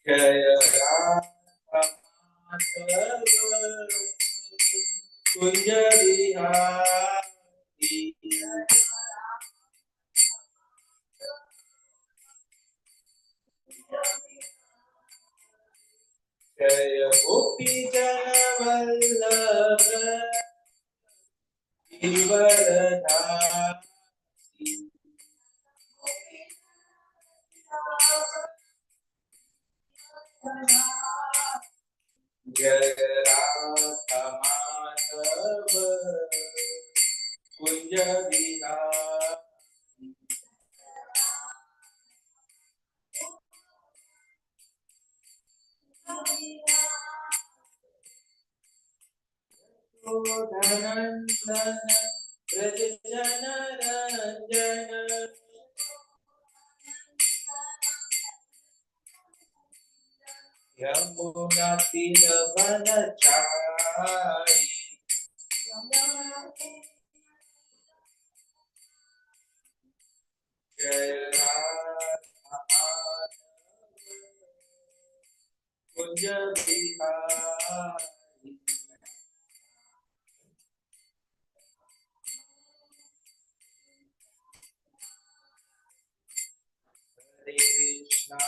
जय राम कुंज बिहारी जय गोपी जन वल्लभ गिरिवरधारी जय राधा माधव कुंज बिहारी धनंदन ब्रज जन रंजन यमुना तीर वनचारी जय राधा माधव कुंज बिहारी हरे कृष्णा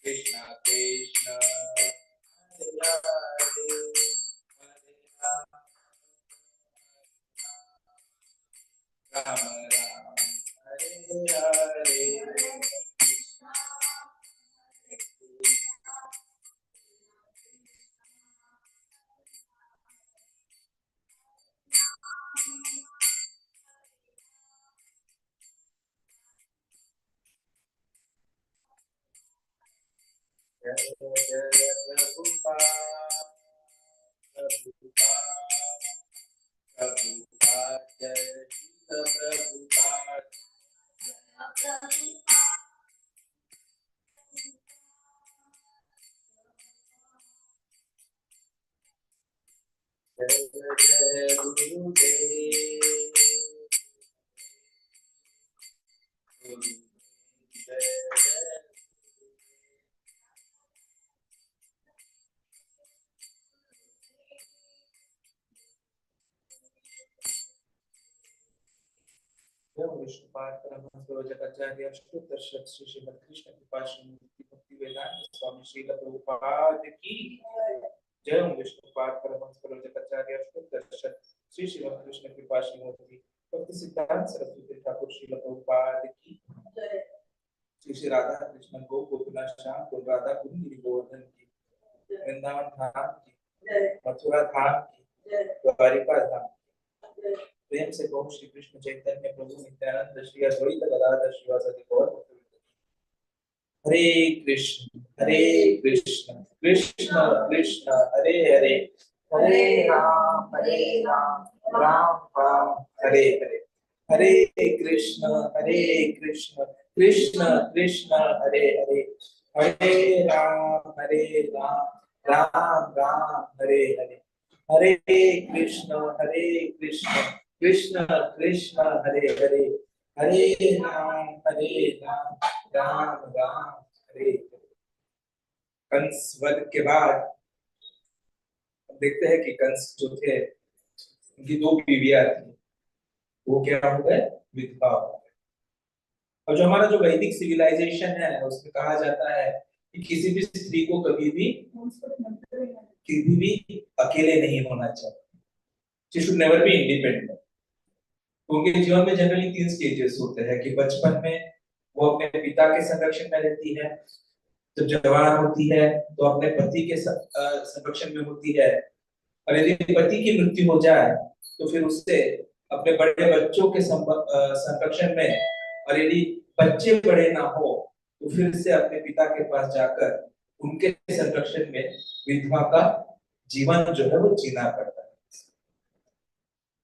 कृष्णा कृष्णा हरे हरे हरे राम राम हरे हरे जय जय प्रभुपाद प्रभुपाद प्रभुपाद जय शिल प्रभुपाद जय जय गुरुदेव जय जय विष्णुपाद परमहंस प्रवचकाचार्य अष्टोत्तरशत श्री श्रीमद कृष्ण कृपा श्रीमूर्ति भक्ति वेदांत स्वामी श्रील प्रभुपाद की जय। विष्णुपाद परमहंस प्रवचकाचार्य अष्टोत्तरशत श्री श्रीमद कृष्ण कृपा श्रीमूर्ति भक्ति सिद्धांत सरस्वती ठाकुर श्रील प्रभुपाद की जय। श्री श्री राधा कृष्ण गो गोपीनाथ श्याम को राधा कुंज गिरि गोवर्धन की वृंदावन धाम की मथुरा धाम की द्वारिका धाम प्रेम से कहो श्री कृष्ण चैतन्य प्रभु नित्यानंद श्री अद्वैत गदाधर श्रीवासादि गौर भक्तवृंद हरे कृष्ण कृष्ण कृष्ण हरे हरे हरे राम राम राम हरे हरे हरे कृष्ण कृष्ण कृष्ण हरे हरे हरे राम राम राम हरे हरे हरे कृष्ण कृष्ण कृष्ण हरे हरे हरे राम राम राम हरे हरे। कंस वध के बाद हम देखते हैं कि कंस जो थे उनकी दो बीवियां थी, वो क्या हो गए, विधवा हो गए। और जो हमारा जो वैदिक सिविलाइजेशन है उसमें कहा जाता है कि किसी भी स्त्री को कभी भी अकेले नहीं होना चाहिए। She should never be independent। उनके जीवन में जनरली 3 स्टेजेस होते हैं कि बचपन में वो अपने पिता के संरक्षण में रहती है, जब जवान होती है तो अपने पति के संरक्षण में होती है, और यदि पति की मृत्यु हो जाए तो फिर उससे अपने बड़े बच्चों के संरक्षण में, और यदि बच्चे बड़े ना हो तो फिर से अपने पिता के पास जाकर उनके संरक्षण में विधवा का जीवन जो है वो जीना पड़ता है।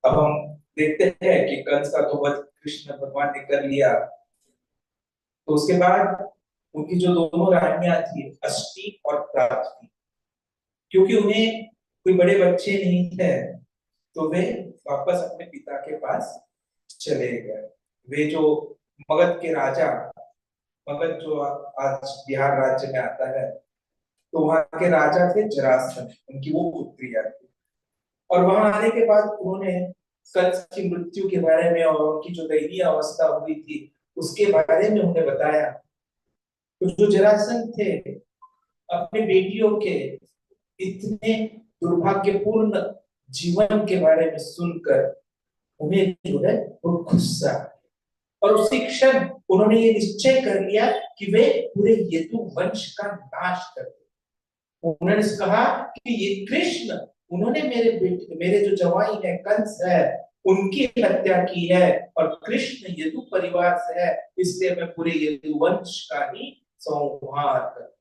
अब हम देखते हैं कि कंस का तो वध कृष्ण भगवान ने कर लिया, तो उसके बाद उनकी जो दोनों रानियां थी अष्टि और प्राप्ति, क्योंकि उन्हें कोई बड़े बच्चे नहीं थे तो वे वापस अपने पिता के पास चले गए। वे जो मगध के राजा मगध जो आज बिहार राज्य में आता है, तो वहां के राजा थे जरासंध, उनकी वो पुत्रियां थी। और वहां आने के बाद उन्होंने कंस की मृत्यु के बारे में और उनकी जो दयनीय अवस्था हुई थी उसके बारे में उन्हें बताया। तो जो जरासंध थे, अपने बेटियों के इतने दुर्भाग्यपूर्ण जीवन के बारे में सुनकर उन्हें जो है वो गुस्सा, और उसी क्षण उन्होंने ये निश्चय कर लिया कि वे पूरे यदु वंश का नाश कर दें। उन्होंने कहा कि ये कृष्ण, उन्होंने मेरे जो जवाई है कंस है उनकी हत्या की है, और कृष्ण यदु परिवार से है, इसलिए मैं पूरे यदु वंश का ही संहार कर।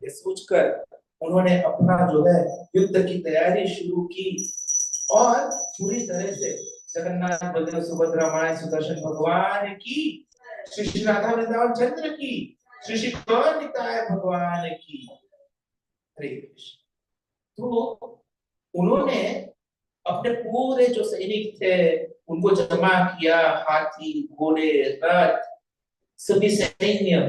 ये सोचकर उन्होंने अपना जो है युद्ध की तैयारी शुरू की, और पूरी तरह से जगन्नाथ बलदेव सुभद्रा माए सुदर्शन भगवान की, श्री श्री राधा वृंदावन चंद्र की, श्री श्री गौर निताय भगवान की, हरे कृष्ण। तो उन्होंने अपने पूरे जो सैनिक थे उनको जमा किया, हाथी घोड़े रथ सभी सैन्य,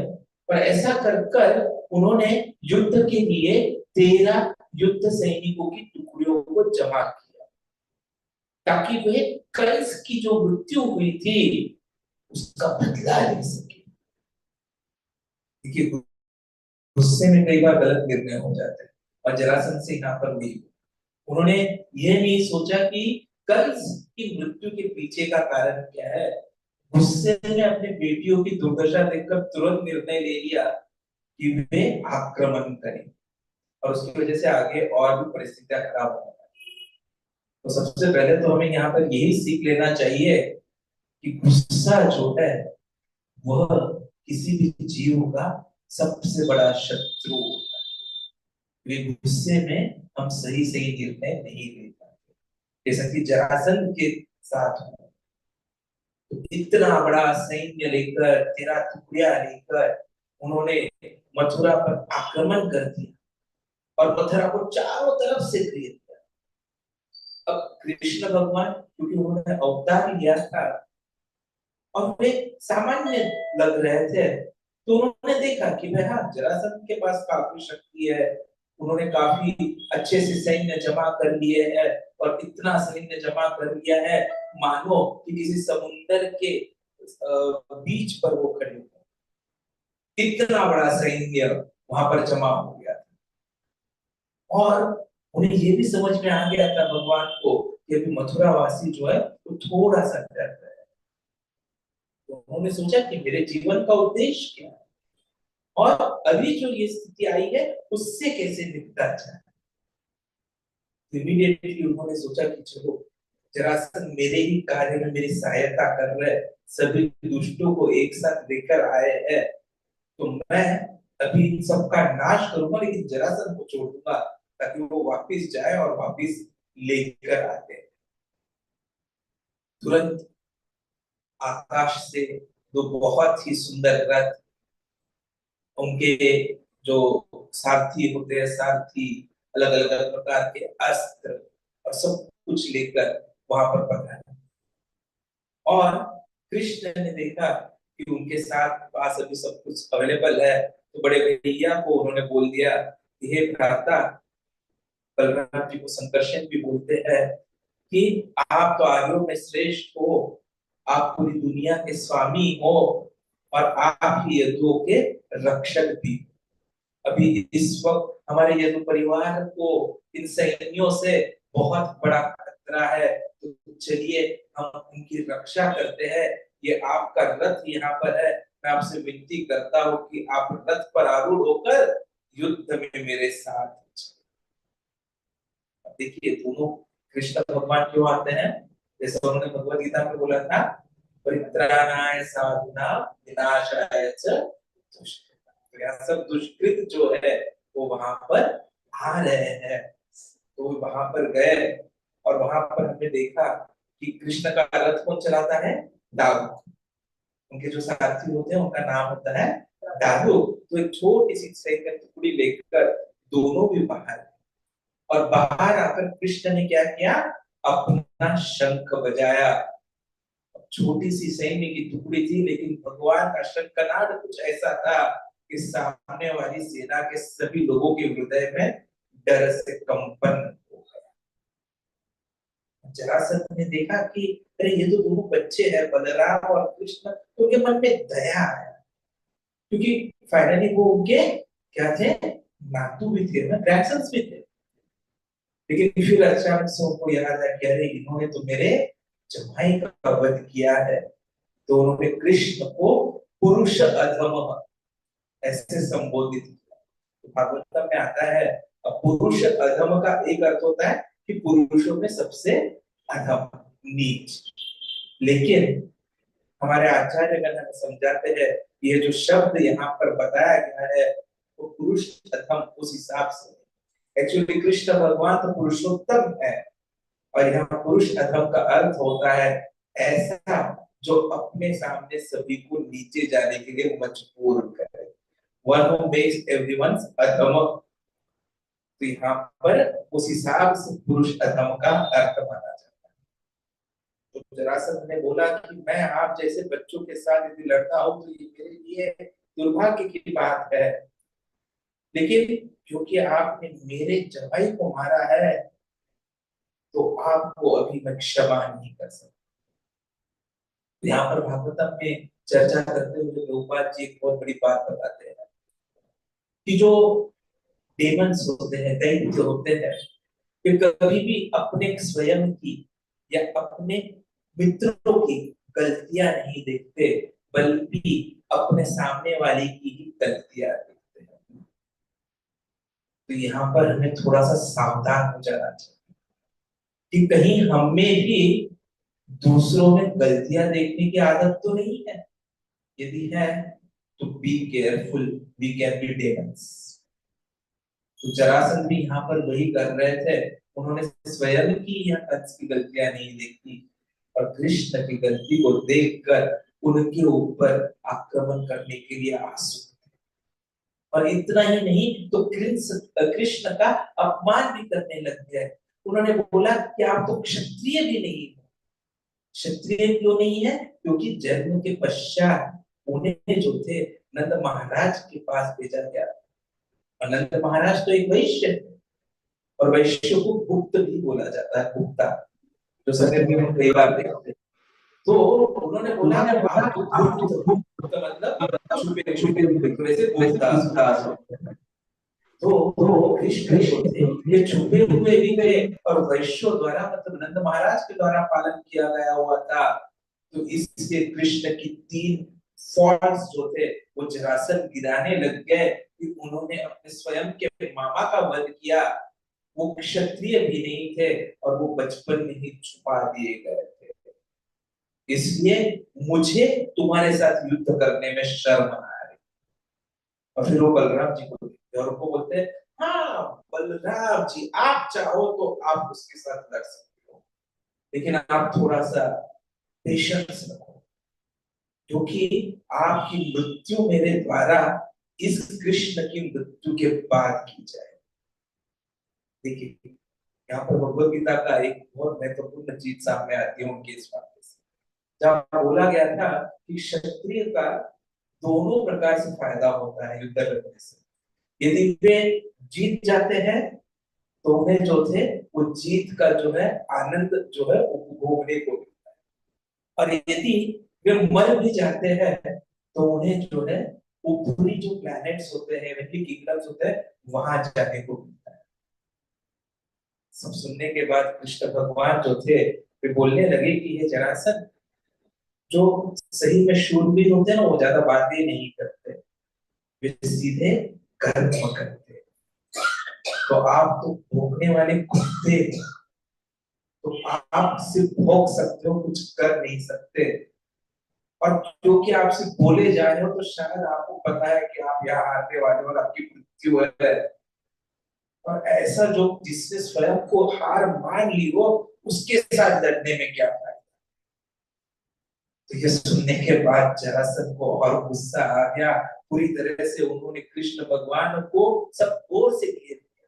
और ऐसा कर कर उन्होंने युद्ध के लिए 13 युद्ध सैनिकों की टुकड़ियों को जमा किया, ताकि वे कंस की जो मृत्यु हुई थी उसका बदला ले सके। देखिए, गुस्से में कई बार गलत निर्णय हो जाते हैं, और जरासंध से यहाँ पर भी उन्होंने यह नहीं सोचा कि कंस की मृत्यु के पीछे का कारण क्या है। गुस्से में अपने बेटियों की दुर्दशा देखकर तुरंत निर्णय ले लिया कि वे आक्रमण करें, और उसकी वजह से आगे और भी परिस्थितियां खराब हो। तो सबसे पहले तो हमें यहाँ पर यही सीख लेना चाहिए कि गुस्सा जो है वह किसी भी जीव का सबसे बड़ा शत्रु होता है। गुस्से में हम सही सही निर्णय नहीं ले पाते, जैसा कि जरासंध के साथ हुआ। तो इतना बड़ा सैन्य लेकर 13 टुकड़ियां लेकर उन्होंने मथुरा पर आक्रमण कर दिया, और मथुरा को चारों तरफ से घेर दिया। अब कृष्ण भगवान, क्योंकि उन्होंने अवतार लिया था और वे सामान्य लग रहे थे, तो उन्होंने देखा कि भाई हाँ, जरासंध के पास काफी शक्ति है, उन्होंने काफी अच्छे से सैन्य जमा कर लिए है, और इतना सैन्य जमा कर लिया है मानो कि किसी समुंदर के बीच पर वो खड़े हुए। इतना बड़ा सैन्य वहां पर जमा हो गया था, और उन्हें ये भी समझ में आ गया था भगवान को कि अभी मथुरा वासी जो है वो थोड़ा सा डर रहे हैं। तो उन्होंने सोचा कि मेरे जीवन का उद्देश्य क्या है, और अभी जो ये स्थिति आई है उससे कैसे निपटा जाए। इमीडिएटली उन्होंने सोचा कि चलो, जरासंध मेरे ही कार्य में मेरी सहायता कर रहे, सभी दुष्टों को एक साथ लेकर आए हैं, तो मैं अभी इन सबका नाश करूंगा, लेकिन जरासंध को छोड़ दूंगा ताकि वो वापिस जाए और वापिस लेकर आते। तुरंत आकाश से दो बहुत ही सुंदर रथ, उनके जो सारथी होते हैं, सारथी अलग अलग प्रकार के अस्त्र और सब कुछ लेकर वहां पर पधारे। और कृष्ण ने देखा कि उनके साथ पास अभी सब कुछ अवेलेबल है, तो बड़े भैया को उन्होंने बोल दिया कि हे भ्राता, बलराम जी को संकर्षण भी बोलते हैं, कि आप तो आर्यों में श्रेष्ठ हो, आप पूरी दुनिया के स्वामी हो, और आप ही यदुओं के रक्षक भी। अभी इस वक्त हमारे यदु परिवार को इन सैनियों से बहुत बड़ा खतरा है, तो चलिए हम उनकी रक्षा करते हैं। ये आपका रथ यहाँ पर है, मैं आपसे विनती करता हूँ कि आप रथ पर आरूढ़ होकर युद्ध में मेरे साथ। देखिए, दोनों कृष्ण भगवान क्यों आते हैं, जैसे उन्होंने भगवत गीता में बोला था, परित्राणाय साधुनां विनाशाय च दुष्कृतां। तो यहाँ सब दुष्कृत जो है वो वहां पर आ रहे हैं। तो वहां पर गए, और वहां पर हमने देखा कि कृष्ण का रथ कौन चलाता है, दारुक। उनके जो सारथी होते हैं उनका नाम होता है दारुक। तो एक छोटी सी सैन्य टुकड़ी लेकर दोनों भी बाहर, और बाहर आकर कृष्ण ने क्या किया, अपना शंख बजाया। छोटी सी सैन्य की टुकड़ी थी, लेकिन भगवान का शंखनाद कुछ ऐसा था कि सामने वाली सेना के सभी लोगों के हृदय में डर से कंपन हो गया। जरासंध ने देखा कि अरे ये तो दोनों बच्चे हैं, बलराम और कृष्ण, तो उनके मन में दया आया, क्योंकि फाइनली वो उनके क्या थे, नातू भी थे ना, ग्रैंडसन्स भी थे। लेकिन फिर अचानक से उनको याद आया कि अरे इन्होंने तो मेरे जमाई का वध किया है। तो उन्होंने कृष्ण को पुरुष अधम ऐसे संबोधित किया। तो भागवतम में आता है, अब पुरुष अधम का एक अर्थ होता है कि पुरुषों में सबसे अधम, नीच। लेकिन हमारे आचार्यगण हमें समझाते हैं ये जो शब्द यहाँ पर बताया गया है वो पुरुष अधम उस हिसाब से, एक्चुअली कृष्ण भगवान तो पुरुषोत्तम है, और यहाँ पुरुष अधम का अर्थ होता है ऐसा जो अपने सामने सभी को नीचे जाने के लिए मजबूर करे, वन हु मेक्स एवरीवन अधम। तो यहाँ पर उस हिसाब से पुरुष अधम का अर्थ माना जाता है। तो जरासंध ने बोला कि मैं आप जैसे बच्चों के साथ यदि लड़ता हूं तो ये मेरे लिए दुर्भाग्य की बात है, लेकिन क्योंकि आपने मेरे जवाई को मारा है तो आपको अभी मैं क्षमा नहीं कर सकता। यहाँ पर भागवतम में चर्चा करते हुए प्रभुपाद जी एक बहुत बड़ी बात बताते हैं कि जो डेमन्स होते हैं, दैत्य होते हैं, वे कभी भी अपने स्वयं की या अपने मित्रों की गलतियां नहीं देखते, बल्कि अपने सामने वाले की ही गलतियां देखते हैं। तो यहाँ पर हमें थोड़ा सा सावधान हो जाना चाहिए कि कहीं हमें भी दूसरों में गलतियां देखने की आदत तो नहीं है। यदि है तो be careful, we can be demons. तो जरासंध भी यहाँ पर वही कर रहे थे, उन्होंने स्वयं की या कंस की गलतियां नहीं देखी और कृष्ण की गलती को देखकर उनके ऊपर आक्रमण करने के लिए आंसू। और इतना ही नहीं तो कृष्ण का अपमान भी करने लग गए। उन्होंने बोला कि आप तो क्षत्रिय भी नहीं हो। क्षत्रिय क्यों नहीं है? क्योंकि जन्म के पश्चात उन्हें जो थे नंद महाराज के पास भेजा गया। अनंत महाराज तो एक वैश्य है, और वैश्य को गुप्त भी बोला जाता है, गुप्ता, जो संदर्भ में हम कई बार देखते हैं। तो उन्होंने बोला कि आप तो गुप्त, तो मतलब छुपे छुपे, वैसे गुप्तदास होते हैं। तो कृष्ण जो थे ये छुपे हुए भी थे और वैश्यों द्वारा, मतलब नंद महाराज के द्वारा पालन किया गया हुआ था। तो इसलिए कृष्ण की 3 फॉल्ट्स जो थे वो जरासंध गिराने लग गए कि उन्होंने अपने स्वयं के मामा का वध किया, वो क्षत्रिय भी नहीं थे और वो बचपन में ही छुपा दिए गए थे, इसलिए मुझे तुम्हारे साथ युद्ध करने में शर्म आ रही। और फिर वो बलराम जी को देखते और उनको बोलते हैं, हाँ बलराम जी, आप चाहो तो आप उसके साथ लड़ सकते हो, लेकिन आप थोड़ा सा पेशेंस रखो, क्योंकि आपकी मृत्यु मेरे द्वारा इस कृष्ण की मृत्यु के बाद की जाए। देखिए यहाँ पर भगवत गीता का एक बहुत महत्वपूर्ण चीज सामने आती है उनके इस वाक्य से, जहाँ बोला गया था कि क्षत्रिय का दोनों प्रकार से फायदा होता है युद्ध लड़ने से। यदि वे जीत जाते हैं तो उन्हें जो थे वो जीत का जो है आनंद जो है उपभोगने को मिलता है, और यदि वे मर भी जाते हैं तो उन्हें जो है ऊपरी जो प्लैनेट्स होते हैं, हेवनली किंगडम्स होते हैं, वहां जाने को मिलता है। सब सुनने के बाद कृष्ण भगवान जो थे वे बोलने लगे कि ये जरासंध, जो सही में शूरवीर होते हैं ना, वो ज्यादा बातें नहीं करते, वे सीधे कर्म करते। तो आप तो भोगने वाले कुत्ते हैं, तो आप सिर्फ भोग सकते हो, कुछ कर नहीं सकते। और क्योंकि आप सिर्फ बोले जा रहे हो तो शायद आपको पता है कि आप यहाँ आने वाले हो और आपकी मृत्यु है। और ऐसा जो जिसने स्वयं को हार मान ली हो, उसके साथ लड़ने में क्या फायदा। तो ये सुनने के बाद जरासंध को और गुस्सा आ गया, पूरी तरह से उन्होंने कृष्ण भगवान को सब ओर से घेर लिया।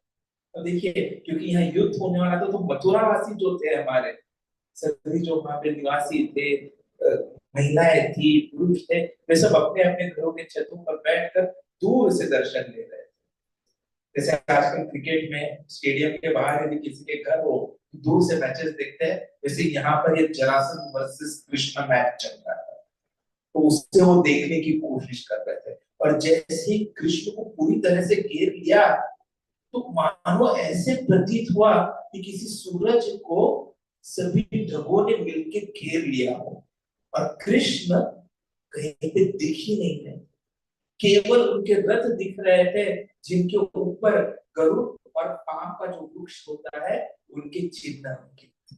तो देखिए क्योंकि यहाँ युद्ध होने वाला था, तो मथुरा वासी जो थे हमारे सभी, जो वहां पे निवासी थे, महिलाएं थी, पुरुष थे, वे सब अपने अपने घरों के छतों पर बैठकर दूर से दर्शन ले रहे थे। जैसे आजकल क्रिकेट में स्टेडियम के बाहर यदि किसी के घर हो, दूर से मैचेस देखते हैं, वैसे यहाँ पर ये जरासंध वर्सेस कृष्ण मैच चल रहा है, तो उससे वो देखने की कोशिश कर रहे थे। और जैसे ही कृष्ण को पूरी तरह से घेर लिया, तो मानो ऐसे प्रतीत हुआ कि किसी सूरज को सभी ढगों ने मिलकर घेर लिया हो, और कृष्ण कहीं पे दिख ही नहीं रहे, केवल उनके रथ दिख रहे थे, जिनके ऊपर गरुड़ और पाम का जो वृक्ष होता है उनके चिन्ह अंकित।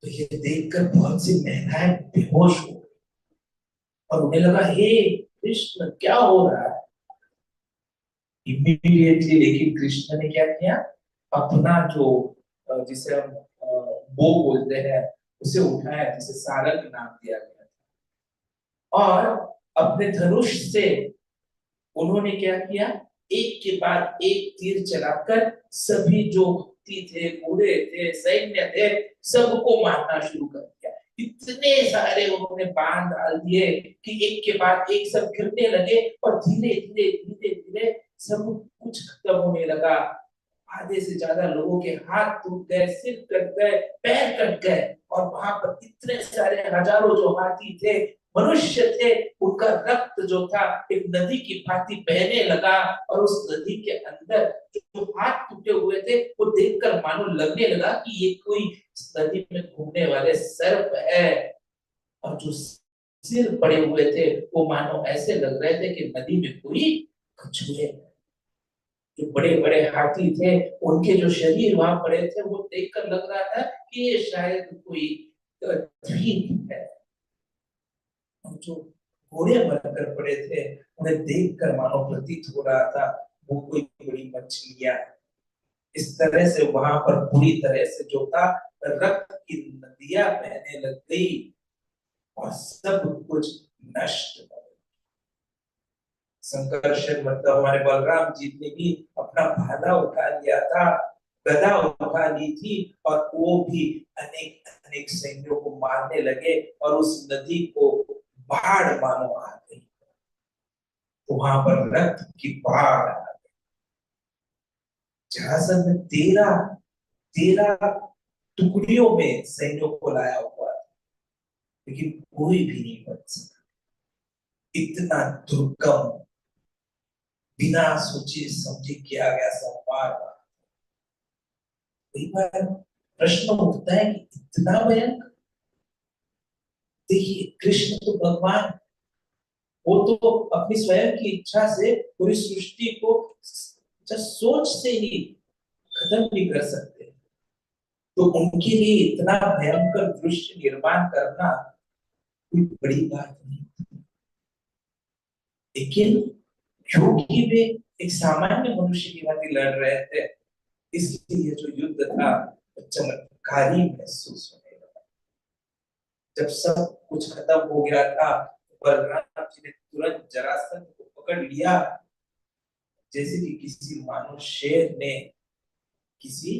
तो ये देखकर बहुत सी महिलाएं बेहोश हो गई और उन्हें लगा, हे कृष्ण क्या हो रहा है। इमीडिएटली लेकिन कृष्ण ने क्या किया, अपना जो जिसे हम बो बोलते हैं उसे उठाया, जिसे सारंग नाम दिया गया था, और अपने धनुष से उन्होंने क्या किया, एक के बाद एक तीर चलाकर सभी जो भक्ति थे, घोड़े थे, सैन्य थे, सबको मारना शुरू कर दिया। इतने सारे उन्होंने बाण डाल दिए कि एक के बाद एक सब गिरने लगे, और धीरे धीरे धीरे धीरे सब कुछ खत्म होने लगा। आधे से ज्यादा लोगों के हाथ टूट गए, सिर कट गए, पैर कट गए, और वहां पर इतने सारे हजारों जो हाथी थे, मनुष्य थे, उनका रक्त जो था एक नदी की भांति बहने लगा। और उस नदी के अंदर जो हाथ टूटे हुए थे वो देखकर मानो लगने लगा कि ये कोई नदी में घूमने वाले सर्प है, और जो सिर पड़े हुए थे वो मानो ऐसे लग रहे थे कि नदी में कोई कछुए। जो बड़े बड़े हाथी थे उनके जो शरीर वहां पड़े थे वो देखकर लग रहा था कि ये शायद कोई द्वीप है। और जो घोड़े मरकर पड़े थे उन्हें देखकर मानो प्रतीत हो रहा था वो कोई बड़ी मछलियां। इस तरह से वहां पर पूरी तरह से जो था रक्त की नदियां बहने लग गई, और सब कुछ नष्ट हो। संकर्षण मतलब हमारे बलराम जी ने भी अपना भाला उठा लिया था, गदा उठा ली थी, और वो भी अनेक अनेक सैन्यों को मारने लगे, और उस नदी को बाढ़ मानो आ गई। तो वहां पर रक्त की बाढ़ आ गई। जरासंध में 13 टुकड़ियों में सैन्यों को लाया हुआ था, लेकिन कोई भी नहीं बच सका। इतना दुर्गम, बिना सोचे समझे किया गया संवार। कई बार प्रश्न उठता है कि इतना भयंकर। देखिए कृष्ण तो भगवान, वो तो अपनी स्वयं की इच्छा से पूरी सृष्टि को सोच से ही खत्म भी कर सकते हैं, तो उनके लिए इतना भयंकर दृश्य निर्माण करना कोई बड़ी बात नहीं। लेकिन क्योंकि वे एक सामान्य मनुष्य की भांति लड़ रहे थे, इसलिए जो युद्ध था चमत्कारी महसूस होने लगा। जब सब कुछ खत्म हो गया था, बलराम जी ने तुरंत जरासंध को पकड़ लिया, जैसे कि किसी मानो शेर ने किसी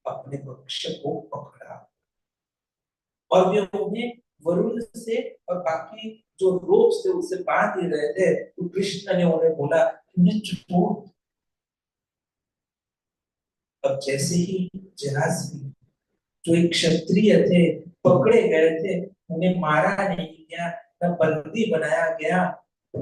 अपने भक्ष्य को पकड़ा, और वे उन्हें वरुण से और बाकी जो रोप से उससे बांध ही रहे थे, तो कृष्ण ने उन्हें बोला, उन्हें छोड़। अब जैसे ही जरासंध जो एक क्षत्रिय थे पकड़े गए थे, उन्हें मारा नहीं गया, न बंदी बनाया गया, तो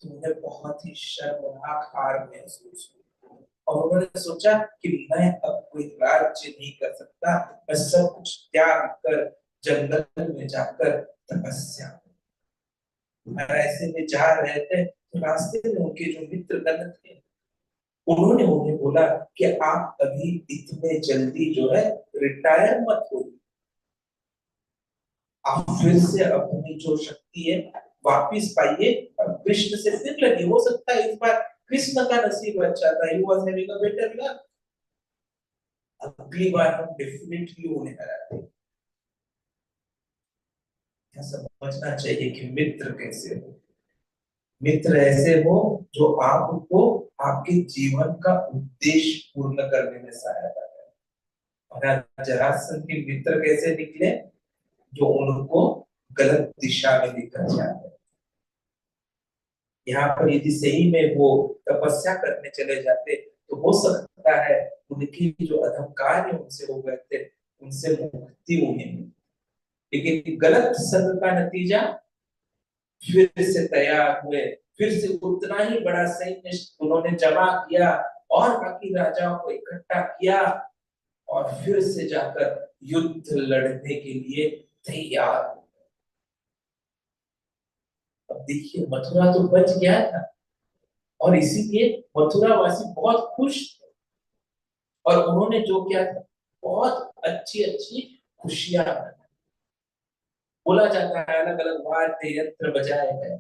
उन्हें बहुत ही शर्मनाक हार महसूस हुई। और उन्होंने सोचा कि मैं अब कोई राज्य नहीं कर सकता, मैं सब कुछ त्याग कर जंगल में जाकर तपस्या। ऐसे में जा रहे थे तो रास्ते में उनके जो मित्र गण थे उन्होंने उन्हें बोला कि आप अभी इतने जल्दी जो है रिटायर मत हो, आप फिर से अपनी जो शक्ति है वापिस पाइए, और कृष्ण से फिर लगी। हो सकता है इस बार कृष्ण का नसीब अच्छा था, he was having a better luck, अगली बार हम डेफिनेटली उन्हें हराते। समझना चाहिए कि मित्र कैसे हो। मित्र ऐसे हो जो आपको आपके जीवन का उद्देश्य पूर्ण करने में सहायता करे। और जरासंध के मित्र कैसे निकले, जो उनको गलत दिशा में लेकर जा रहे हैं। यहाँ पर यदि सही में वो तपस्या करने चले जाते तो हो सकता है उनकी जो अधम कार्य उनसे हो गए थे उनसे मुक्ति उन्हें मिली। लेकिन गलत संग का नतीजा फिर से तैयार हुए, फिर से उतना ही बड़ा सैन्य उन्होंने जमा किया और बाकी राजाओं को इकट्ठा किया और फिर से जाकर युद्ध लड़ने के लिए तैयार। अब देखिए मथुरा तो बच गया था और इसीलिए मथुरा वासी बहुत खुश थे और उन्होंने जो किया था बहुत अच्छी अच्छी खुशियां मनाई। बोला जाता है अलग अलग वाद्य यंत्र बजाए गए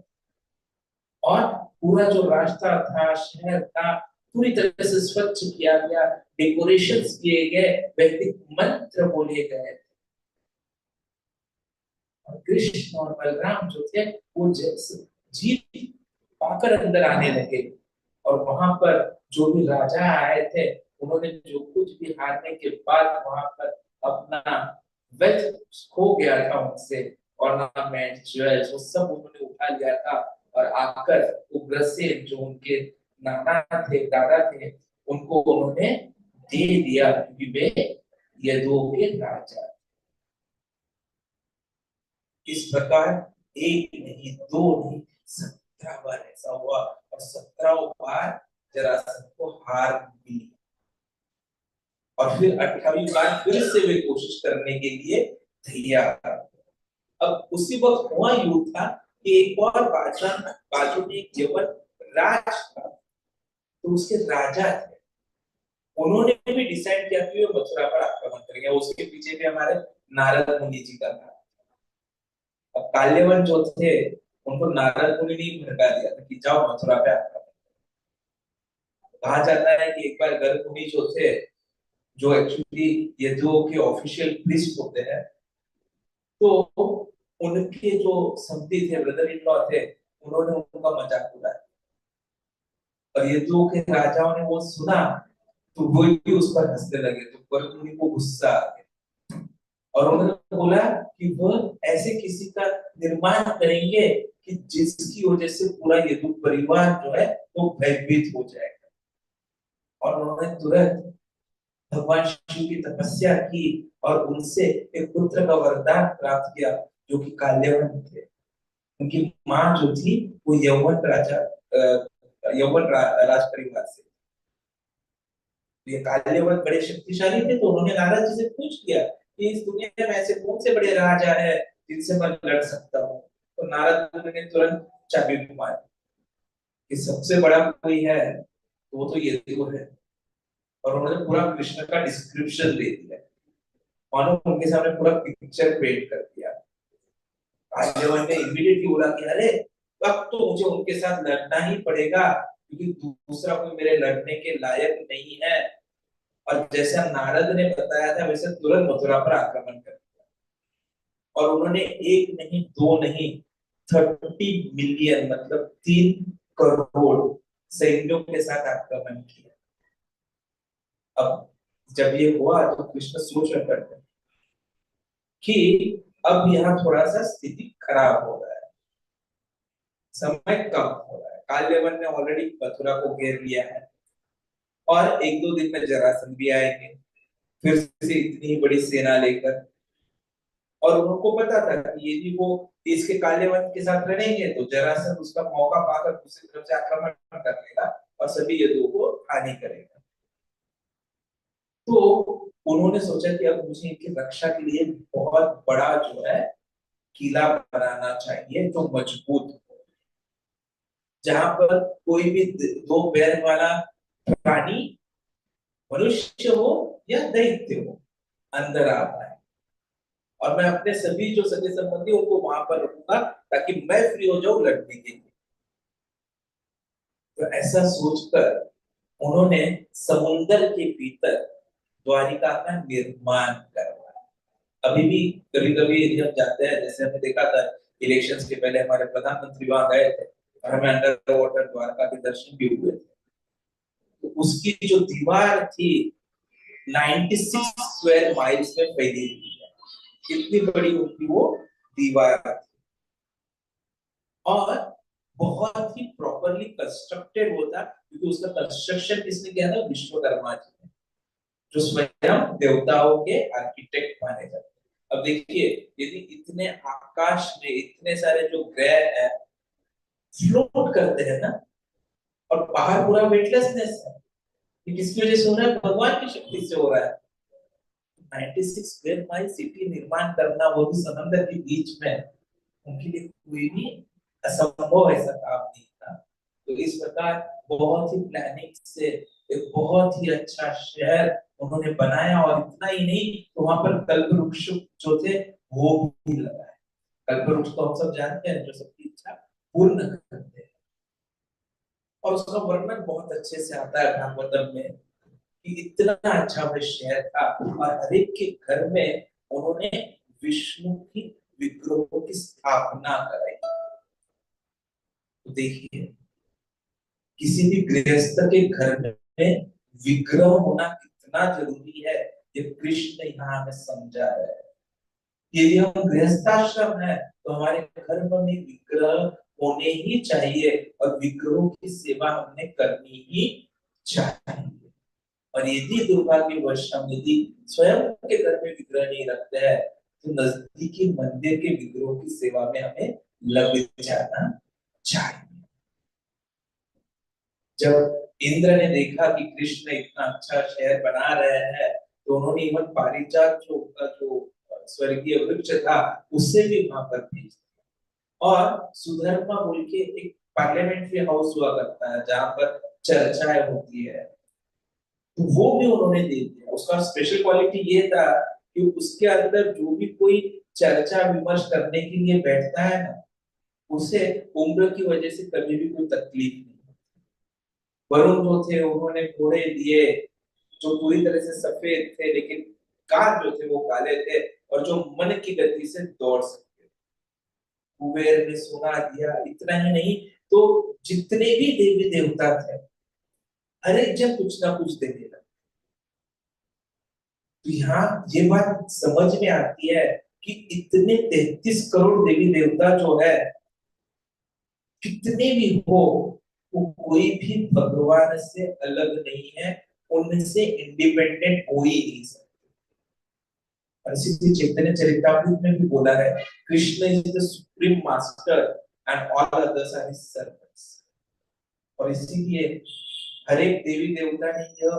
और पूरा जो रास्ता था शहर था पूरी तरह से स्वच्छ किया गया, डेकोरेशंस किए गए, वैदिक मंत्र बोले गए और कृष्ण और बलराम जो थे वो जैसे जीत पाकर अंदर आने लगे और वहां पर जो भी राजा आए थे उन्होंने जो कुछ भी हारने के बाद वहां पर अपना वेल्थ खो गया था उनसे, ऑर्नामेंट ज्वेल्स वो सब उन्होंने उठा लिया था और आकर उग्रसेन जो उनके नाना थे दादा थे उनको उन्होंने दे दिया क्योंकि वे यदुओं के राजा। इस प्रकार एक नहीं दो नहीं 17 बार ऐसा हुआ और 17 बार जरासंध को हार मिली और फिर 18वीं बार फिर से वे कोशिश करने के लिए तैयार। अब उसी वक्त हुआ यूं था कि एक और बाजू में एक यवन राज था तो उसके राजा थे, उन्होंने भी डिसाइड किया कि वे मथुरा पर आक्रमण करेंगे। उसके पीछे भी हमारे नारद मुनि जी का था। अब काल्यवन जो थे उनको नारद मुनि ने भड़का दिया था कि जाओ मथुरा पे आक्रमण। कहा जाता है कि एक बार गर्ग मुनि जो थे जो एक्चुअली यदुओं के ऑफिशियल प्रीस्ट होते हैं तो उनके जो समधी थे ब्रदर इन लॉ थे उन्होंने उनका मजाक उड़ाया और यदुओं के राजाओं ने वो सुना तो वो भी उस पर हंसने लगे तो गर्ग मुनि को गुस्सा आ गया और उन्होंने बोला कि वह ऐसे किसी का निर्माण करेंगे कि जिसकी वजह से पूरा यदु परिवार जो है वो भयभीत हो जाएगा और उन्होंने तुरंत भगवान शिव की तपस्या की और उनसे एक पुत्र का वरदान प्राप्त किया जो कि काल्यवन थे। उनकी मां जो थी वो राज परिवार से। ये काल्यवन बड़े शक्तिशाली थे तो उन्होंने नारद जी से पूछ लिया कि इस दुनिया में ऐसे कौन से बड़े राजा है जिनसे मैं लड़ सकता हूँ। तो नारद जी ने तुरंत चाबी घुमाई कि सबसे बड़ा कोई है तो वो तो यदु है और उन्होंने पूरा कृष्ण का डिस्क्रिप्शन दे दिया मानो उनके सामने पूरा पिक्चर पेंट कर दिया। काल्यवन ने इमीडिएटली बोला कि अरे अब तो मुझे उनके साथ लड़ना ही पड़ेगा क्योंकि दूसरा कोई मेरे लड़ने के लायक नहीं है। और जैसा नारद ने बताया था वैसे तुरंत मथुरा पर आक्रमण कर दिया और उन्होंने एक नहीं दो नहीं 30 मिलियन मतलब 3 करोड़ सैन्यों के साथ आक्रमण किया। अब जब ये हुआ तो कृष्ण सोच रहे करते कि अब यहाँ थोड़ा सा स्थिति खराब हो रहा है, समय कम हो रहा है। काल्यवन ने ऑलरेडी मथुरा को घेर लिया है और एक दो दिन में जरासंध भी आएंगे फिर से इतनी बड़ी सेना लेकर और उनको पता था कि यदि वो इसके काल्यवन के साथ लड़ेंगे तो जरासंध उसका मौका पाकर दूसरी तरफ से आक्रमण कर लेगा और सभी यदुओं को हानि करेगा। तो उन्होंने सोचा कि अब मुझे इनकी रक्षा के लिए बहुत बड़ा जो है किला बनाना चाहिए जो मजबूत हो, जहां पर कोई भी दो पैर वाला प्राणी मनुष्य हो या दैत्य हो अंदर आ पाए और मैं अपने सभी जो सगे संबंधी उनको वहां पर रखूंगा ताकि मैं फ्री हो जाऊं लड़ने के लिए। तो ऐसा सोचकर उन्होंने समुन्दर के भीतर द्वारिका का निर्माण करवाया। अभी भी कभी कभी यदि हम जाते हैं जैसे हमने देखा था इलेक्शंस के पहले हमारे प्रधानमंत्री वहां गए थे और हमें अंडर वाटर द्वारका के दर्शन भी हुए थे। तो उसकी जो दीवार थी 96 स्क्वायर माइल्स में फैली हुई है, कितनी बड़ी उनकी वो दीवार और बहुत ही प्रॉपरली कंस्ट्रक्टेड होता, क्योंकि उसका कंस्ट्रक्शन किसने किया था? विश्वकर्मा जी ने, जो स्वयं देवताओं के आर्किटेक्ट माने जाते हैं। अब देखिए, यदि इतने आकाश में इतने सारे जो ग्रह है फ्लोट करते हैं ना, और बाहर पूरा वेटलेसनेस है, ये किसकी वजह से हो रहा है? भगवान की शक्ति से हो रहा है। 96 स्क्वायर माइल सिटी निर्माण करना, वो भी समंदर के बीच में, उनके लिए कोई भी असंभव ऐसा काम नहीं था। तो इस प्रकार बहुत ही प्लानिंग से एक बहुत ही अच्छा शहर उन्होंने बनाया, और इतना ही नहीं, तो वहां पर कल्प वृक्ष जो थे वो भी लगाए। कल्प वृक्ष तो हम सब जानते हैं, जो सबकी इच्छा पूर्ण करते हैं, और उसका वर्णन बहुत अच्छे से आता है भागवतम में, कि इतना अच्छा वह शहर था, और हर एक के घर में उन्होंने विष्णु की विग्रहों की स्थापना कराई। तो देखिए, किसी भी गृहस्थ के घर में विग्रह होना कितना जरूरी है, ये कृष्ण यहाँ हमें समझा रहे हैं। यदि हम गृहस्थाश्रम है तो हमारे घर में विग्रह होने ही चाहिए, और विग्रहों की सेवा हमने करनी ही चाहिए। और यदि दुर्भाग्यवश हम यदि स्वयं के घर में विग्रह नहीं रखते हैं, तो नजदीकी मंदिर के विग्रहों की सेवा में हमें लग जाना चाहिए। जब इंद्र ने देखा कि कृष्ण इतना अच्छा शहर बना रहे हैं, तो उन्होंने इवन पारिजात जो उनका जो स्वर्गीय वृक्ष था उससे भी वहां पर भेज दिया। और सुधर्मा बोल के एक पार्लियामेंट्री हाउस हुआ करता है जहां पर चर्चाएं होती है, तो वो भी उन्होंने दे दिया। उसका स्पेशल क्वालिटी ये था कि उसके अंदर जो भी कोई चर्चा विमर्श करने के लिए बैठता है ना, उसे उम्र की वजह से कभी भी कोई तकलीफ नहीं। वरुण जो थे उन्होंने घोड़े दिए जो पूरी तरह से सफेद थे, लेकिन कान जो थे वो काले थे, और जो मन की गति से दौड़ सकते। कुबेर ने सोना दिया, इतना ही नहीं, तो जितने भी देवी देवता थे हर एक जन कुछ ना कुछ देने लगे। तो यहाँ ये बात समझ में आती है कि इतने 33 करोड़ देवी देवता जो है, कितने भी हो, वो कोई भी भगवान से अलग नहीं है, उनसे इंडिपेंडेंट हो ही नहीं सकते। और इसीलिए चैतन्य चरितामृत में भी बोला है, Krishna is the supreme master and all others are his servants. और इसीलिए हर एक देवी देवता ने यह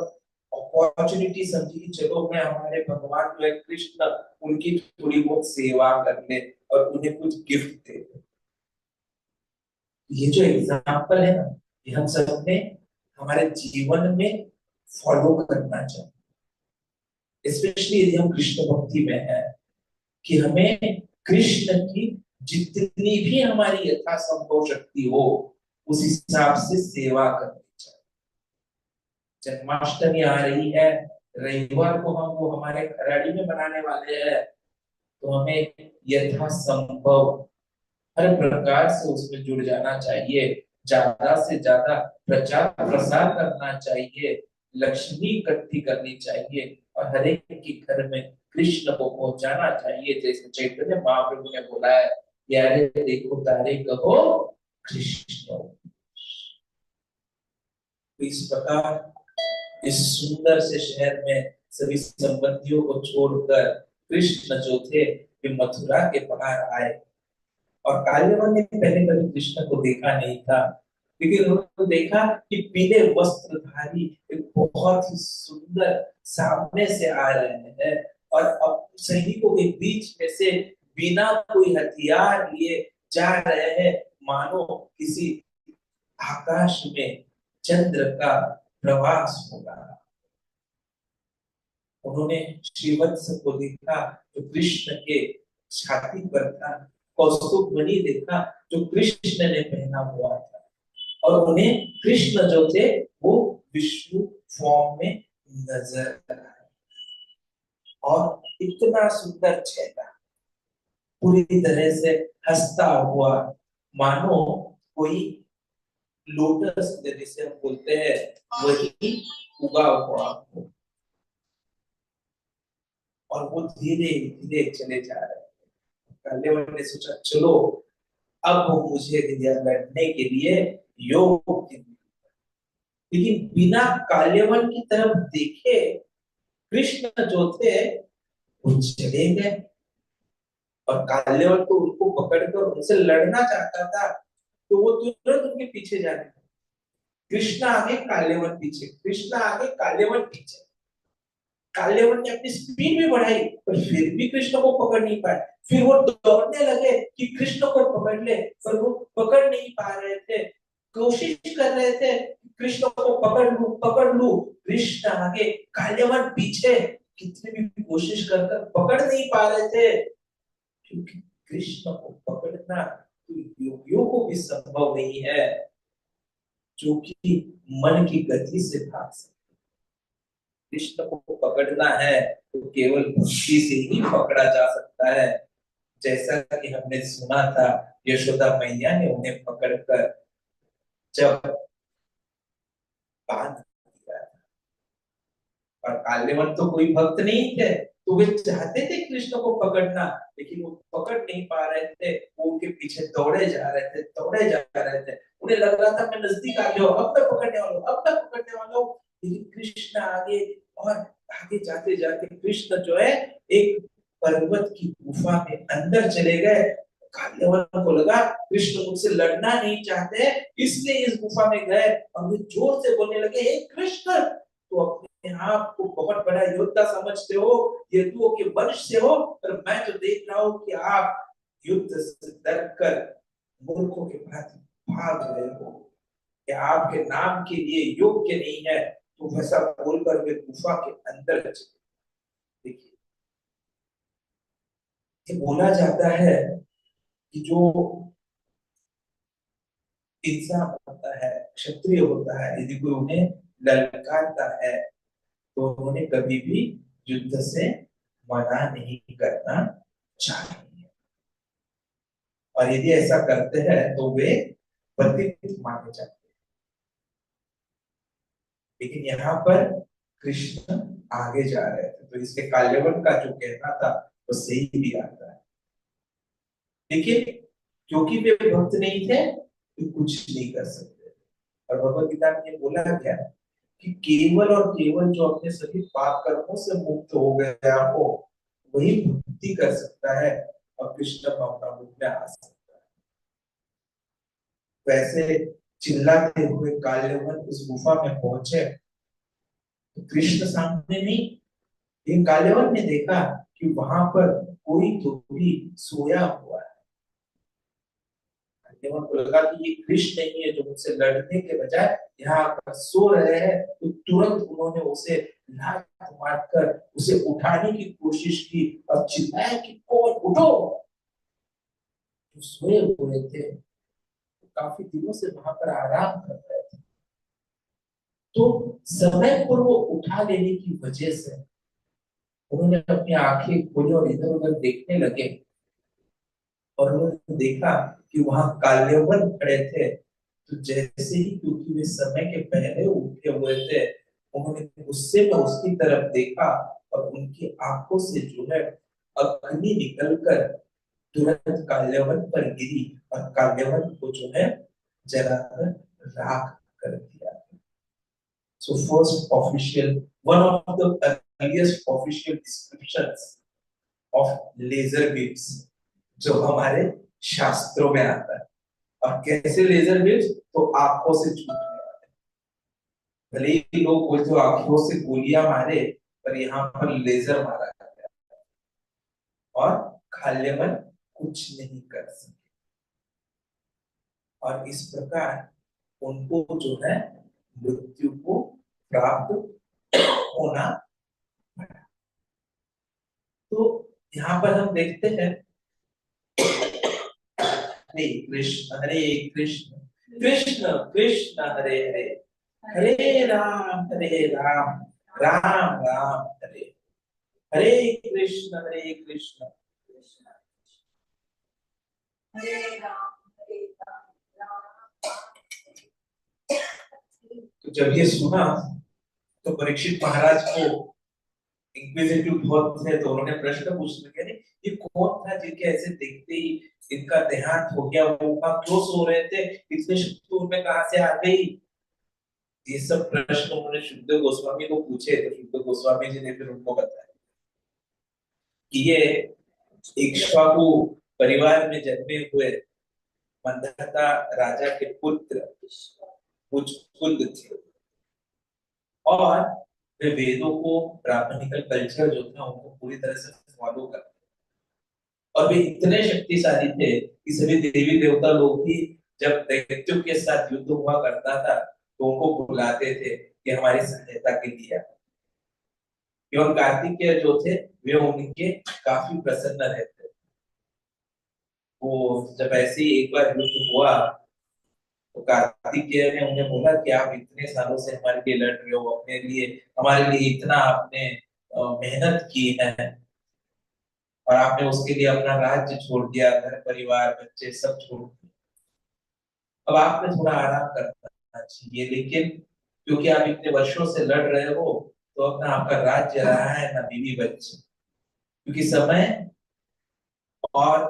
अपॉर्चुनिटी समझी कि चलो मैं हमारे भगवान जो है कृष्ण, उनकी थोड़ी बहुत सेवा कर ले और उन्हें कुछ गिफ्ट दे दे। ये जो एग्जाम्पल है ना, ये हम सब ने हमारे जीवन में फॉलो करना चाहिए, स्पेशली यदि हम कृष्ण भक्ति में है, कि हमें कृष्ण की जितनी भी हमारी यथासंभव शक्ति हो उस हिसाब से सेवा करनी चाहिए। जन्माष्टमी आ रही है, रविवार को हम वो हमारे खराड़ी में बनाने वाले हैं, तो हमें यथासंभव हर प्रकार से उसमें जुड़ जाना चाहिए, ज्यादा से ज्यादा प्रचार प्रसार करना चाहिए, लक्ष्मी इकट्ठी करनी चाहिए, और हर एक के घर में कृष्ण को पहुंचाना चाहिए। जैसे चैतन्य महाप्रभु ने बोला है, यारे देखो तारे कहो कृष्ण। तो इस प्रकार इस सुंदर से शहर में सभी संबंधियों को छोड़कर कृष्ण जो थे वे मथुरा के बाहर आए। और काल्यवन ने पहले कभी कृष्ण को देखा नहीं था, लेकिन उन्होंने देखा कि पीले वस्त्रधारी एक बहुत ही सुंदर सामने से आ रहे हैं, और अब सैनिकों के बीच में से बिना कोई हथियार लिए जा रहे हैं, मानो किसी आकाश में चंद्र का प्रवास होगा। उन्होंने श्रीवत्स को देखा जो कृष्ण के छाती पर था, कौस्तुभ मणि देखा जो कृष्ण ने पहना हुआ था, और उन्हें कृष्ण जो थे वो विष्णु फॉर्म में नजर आए। और इतना सुंदर चेहरा, पूरी तरह से हंसता हुआ, मानो कोई लोटस जिसे हम बोलते हैं वही उगा हुआ हो, और वो धीरे धीरे चले जा रहे हैं। काल्यवन ने सोचा चलो अब मुझे लड़ने के लिए योग्य, लेकिन बिना काल्यवन की तरफ देखे कृष्ण जो थे वो चले गए, और काल्यवन को उनको पकड़कर उनसे लड़ना चाहता था, तो वो तुरंत उनके पीछे जाने लगे। कृष्ण आगे काल्यवन पीछे, कृष्ण आगे काल्यवन पीछे। काल्यवन ने अपनी स्पीड भी बढ़ाई पर फिर भी कृष्ण को पकड़ नहीं पाए। फिर वो दौड़ने लगे कि कृष्ण को पकड़ ले, पर वो पकड़ नहीं पा रहे थे। कोशिश कर रहे थे कृष्ण को पकड़ लूं। कृष्ण आगे काल्यवन पीछे, कितनी भी कोशिश कर पकड़ नहीं पा रहे थे, क्योंकि कृष्ण को पकड़ना योगियों को भी संभव नहीं है, जो कि मन की गति से भाग सकते। कृष्ण को पकड़ना है तो केवल भक्ति से ही पकड़ा जा सकता है। जैसा कि हमने सुना था, यशोदा मैया ने उन्हें पकड़कर जब बांध दिया, और काल्यवन तो कोई भक्त नहीं थे, तो वे चाहते थे कृष्ण को पकड़ना, लेकिन वो पकड़ नहीं पा रहे थे। वो उनके पीछे दौड़े जा रहे थे, दौड़े जा रहे थे। उन्हें लग रहा था मैं नजदीक आ गया हूं, अब मैं पकड़ने वाला हूं, अब मैं पकड़ने वाला हूं। लेकिन कृष्ण आगे, और आगे जाते जाते कृष्ण जो है एक पर्वत की गुफा के अंदर चले गए। काल्यवन को लगा कृष्ण मुझसे लड़ना नहीं चाहते, इसलिए इस गुफा में गए, और वे जोर से बोलने लगे, हे कृष्ण, तो अपने आप को बहुत बड़ा योद्धा समझते हो, यदुओं के वंश से हो, पर मैं तो देख रहा हूँ कि आप युद्ध से डरकर मूर्खों के भांति भाग रहे हो, कि आपके नाम के लिए योग्य नहीं है। तो वैसा बोलकर वे गुफा के अंदर चले। देखिए, ये बोला जाता है कि जो इंसान होता है, क्षत्रिय होता है, यदि कोई उन्हें ललकारता है तो उन्हें कभी भी युद्ध से मना नहीं करना चाहिए, और यदि ऐसा करते हैं तो वे पतित माने जाते हैं। लेकिन यहाँ पर कृष्ण आगे जा रहे थे, तो इसके काल्यवन का जो कहना था वो सही भी आता है। लेकिन क्योंकि वे भक्त नहीं थे तो कुछ नहीं कर सकते, और भगवत गीता में बोला गया कि केवल और केवल जो अपने सभी पाप कर्मों से मुक्त हो गया हो वही भक्ति कर सकता है, और कृष्ण भावनामृत में आ सकता है। वैसे चिल्लाते हुए काल्यवन उस गुफा में पहुंचे, तो कृष्ण सामने नहीं, लेकिन काल्यवन ने देखा कि वहां पर कोई तो भी सोया हुआ है। काल्यवन को लगा कि ये कृष्ण नहीं है जो मुझसे लड़ने के बजाय यहाँ पर सो रहे हैं, तो तुरंत उन्होंने उसे लात मारकर उसे उठाने की कोशिश की, और चिल्लाया कि कौन, उठो। जो सोए हुए थे काफी दिनों से वहां पर आराम कर रहे थे, तो समय पर वो उठा लेने की वजह से उन्होंने अपनी आंखें खोली और इधर उधर देखने लगे, और उन्होंने देखा कि वहां काल्यवन खड़े थे। तो जैसे ही, क्योंकि वे समय के पहले उठे हुए थे, उन्होंने गुस्से में उसकी तरफ देखा, और उनकी आंखों से जो है अग्नि निकलकर तुरंत काल्यवन पर गिरी, और काल्यवन को जो है जलाकर राख कर दिया। So first official, one of the earliest official descriptions of laser beams जो हमारे शास्त्रों में आता है। और कैसे लेजर बीम्स, तो आंखों से छूटने वाले। भले ही लोग बोलते हो आंखों से गोलियां मारे, पर यहाँ पर लेजर मारा गया, और काल्यवन कुछ नहीं कर सके, और इस प्रकार उनको जो है मृत्यु को प्राप्त होना पड़ा। तो यहाँ पर हम देखते हैं, हरे कृष्ण कृष्ण कृष्ण हरे हरे, हरे राम राम राम हरे कृष्ण हरे राम। तो जब ये सुना तो परीक्षित महाराज को इंक्विजिटिव बहुत थे, तो उन्होंने प्रश्न पूछने लगे, ये कौन था जिनके ऐसे देखते ही इनका देहांत हो गया, वो वहां क्यों सो रहे थे, इतने शक्ति उनमें कहां से आ गई? ये सब प्रश्न उन्होंने शुद्ध गोस्वामी को पूछे, तो शुद्ध गोस्वामी जी ने फिर उनको बताया कि ये इक्ष्वाकु परिवार में जन्मे हुए मंदहता राजा के पुत्र मुचकुंद थे, और वे वेदों को, ब्राह्मणिकल कल्चर जो था उनको पूरी तरह से फॉलो करते, और वे इतने शक्तिशाली थे कि सभी देवी देवता लोग भी जब दैत्यों के साथ युद्ध हुआ करता था तो उनको बुलाते थे कि हमारी सहायता के लिए। एवं कार्तिकेय जो थे वे उनके काफी प्रसन्न रहते। वो जब ऐसे ही एक बार युद्ध हुआ तो कार्तिकेय ने उन्हें बोला कि आप इतने सालों से हमारे लिए लड़ रहे हो, अपने लिए, हमारे लिए इतना आपने मेहनत की है, और आपने उसके लिए अपना राज्य छोड़ दिया, घर परिवार बच्चे सब छोड़ दिए, अब आपने थोड़ा आराम करना चाहिए। लेकिन क्योंकि आप इतने वर्षों से लड़ रहे हो तो अपना आपका राज्य रहा है ना बीवी बच्चे, क्योंकि समय और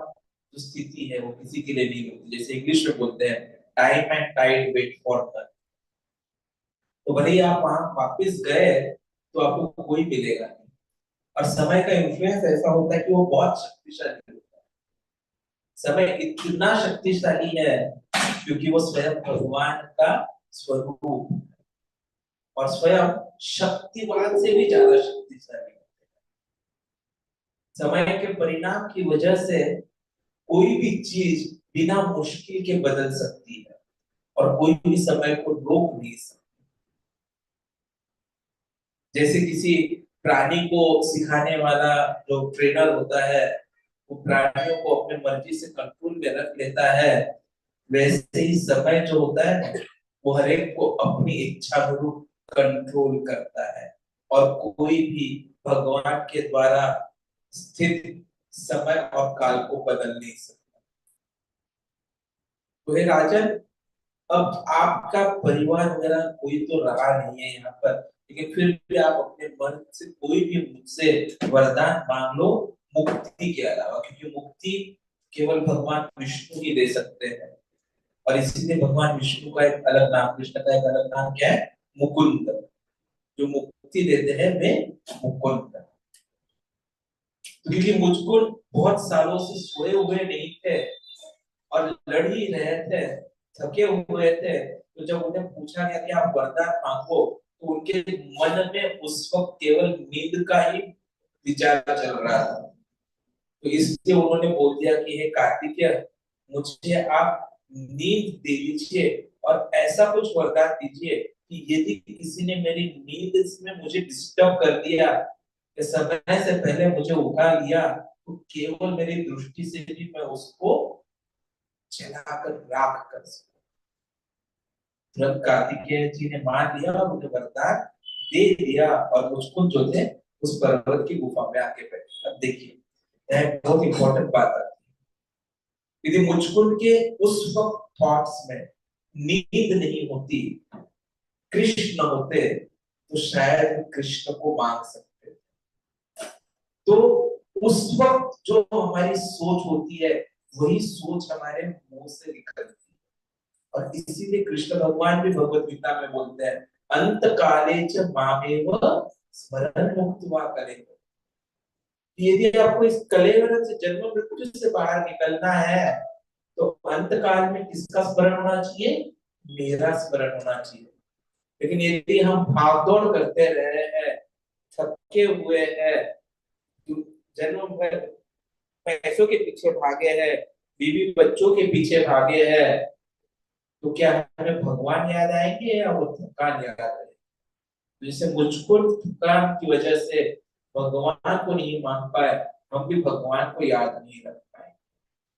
जो स्थिति है वो किसी के लिए नहीं होती। जैसे इंग्लिश में बोलते हैं time and tide wait for none. तो भले ही आप वहां वापस गए तो आपको कोई मिलेगा नहीं, और समय का इन्फ्लुएंस ऐसा होता है कि वो बहुत शक्तिशाली होता है। समय इतना शक्तिशाली है क्योंकि वो स्वयं भगवान का स्वरूप, और स्वयं शक्तिवान से भी ज्यादा शक्तिशाली। समय के परिणाम की वजह से कोई भी चीज बिना मुश्किल के बदल सकती है, और कोई भी समय को रोक नहीं सकता। जैसे किसी प्राणी को सिखाने वाला जो ट्रेनर होता है वो प्राणियों को अपने मर्जी से कंट्रोल में रख लेता है, वैसे ही समय जो होता है वो हर एक को अपनी इच्छा अनुरूप कंट्रोल करता है, और कोई भी भगवान के द्वारा स्थित समय और काल को बदल नहीं सकता। तो हे राजन, अब आपका परिवार वगैरह कोई तो रहा नहीं है यहाँ पर, लेकिन फिर भी आप अपने मन से कोई भी मुझसे वरदान मांग लो मुक्ति के अलावा, क्योंकि मुक्ति केवल भगवान विष्णु ही दे सकते हैं। और इसीलिए भगवान विष्णु का एक अलग नाम, कृष्ण का एक अलग नाम क्या है? मुकुंद। जो मुक्ति देते हैं वे मुकुंद। तो क्योंकि मुझको बहुत सालों से सोए हुए नहीं थे और लड़ ही रहे थे, थके हुए थे, तो जब उन्हें पूछा गया कि आप वरदान मांगो तो उनके मन में उस वक्त केवल नींद का ही विचार चल रहा था। तो इसलिए उन्होंने बोल दिया कि हे कार्तिकेय, मुझे आप नींद दे दीजिए और ऐसा कुछ वरदान दीजिए कि यदि किसी ने मेरी नींद में मुझे डिस्टर्ब कर दिया, कि समय से पहले मुझे उठा लिया, तो केवल मेरी दृष्टि से भी मैं उसको जलाकर राख कर सकूं। तुरंत कार्तिकेय जी ने मान लिया और मुझे वरदान दे दिया, और मुझको जो थे उस पर्वत की गुफा में आके बैठे। अब देखिए यह बहुत इंपॉर्टेंट बात है, यदि मुझकुंद के उस वक्त थॉट्स में नींद नहीं होती, कृष्ण होते, तो शायद कृष्ण को मांग सकते। तो उस वक्त जो हमारी सोच होती है वही सोच हमारे मुंह से निकलती है, और इसीलिए कृष्ण भगवान भी भगवत गीता में बोलते हैं अंत काले च मामेव स्मरण मुक्त्वा कलेवर। यदि आपको इस कलेवर से, जन्म मृत्यु से बाहर निकलना है, तो अंत काल में किसका स्मरण होना चाहिए? मेरा स्मरण होना चाहिए। लेकिन यदि हम भागदौड़ करते रहे हैं, थके हुए हैं, जन्म भर पैसों के पीछे भागे हैं, बीवी बच्चों के पीछे भागे हैं, तो क्या हमें भगवान याद आएंगे या वो थकान याद आएगी? तो जैसे मुझको थकान की वजह से भगवान को नहीं मान पाए, हम भी भगवान को याद नहीं रख पाए।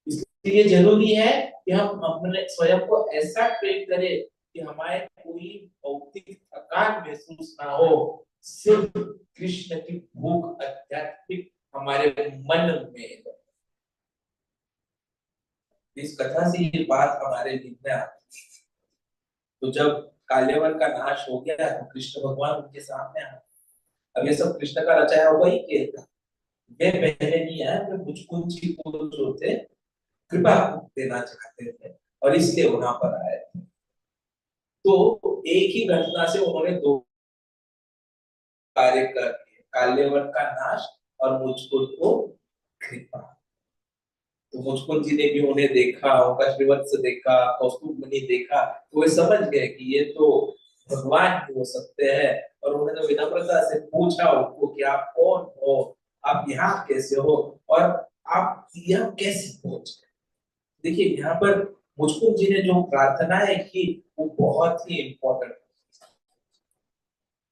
इसलिए जरूरी है कि हम अपने स्वयं को ऐसा ट्रेन करें कि हमारे कोई भौतिक थकान महसूस ना हो, सिर्फ कृष्ण की भूख आध्यात्मिक हमारे मन में है। इस कथा से ये बात हमारे लिए में आती है। तो जब काल्यवन का नाश हो गया तो कृष्ण भगवान उनके सामने आए। अब ये सब कृष्ण का रचाया हुआ ही खेल था, वे पहले नहीं आए, वे मुझकुंद जी को जो थे कृपा देना चाहते थे और इसलिए वहां पर आए थे। तो एक ही घटना से उन्होंने दो कार्य कर दिए, काल्यवन का नाश और मुझकुंद को कृपा। तो मुझकुंद जी ने भी उन्हें देखा, उनका श्रीवत्स देखा, कौस्तुभ मुनि देखा, तो वे समझ गए कि ये तो भगवान ही हो सकते हैं। और उन्होंने विनम्रता से पूछा उनको कि आप कौन हो, आप यहाँ कैसे हो, और आप यहाँ कैसे पहुंच गए। देखिए यहाँ पर मुझकुंद जी ने जो प्रार्थनाएं की वो बहुत ही इंपॉर्टेंट।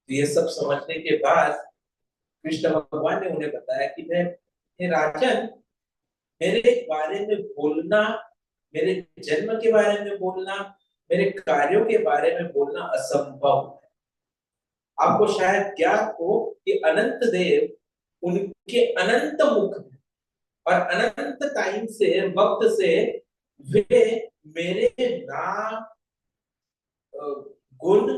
तो ये सब समझने के बाद कृष्ण भगवान ने उन्हें बताया कि मैं, हे राजन, मेरे बारे में बोलना, मेरे जन्म के बारे में बोलना, मेरे कार्यों के बारे में बोलना असंभव है। आपको शायद ज्ञात हो कि अनंत देव उनके अनंत मुख में और अनंत टाइम से, वक्त से वे मेरे नाम, गुण,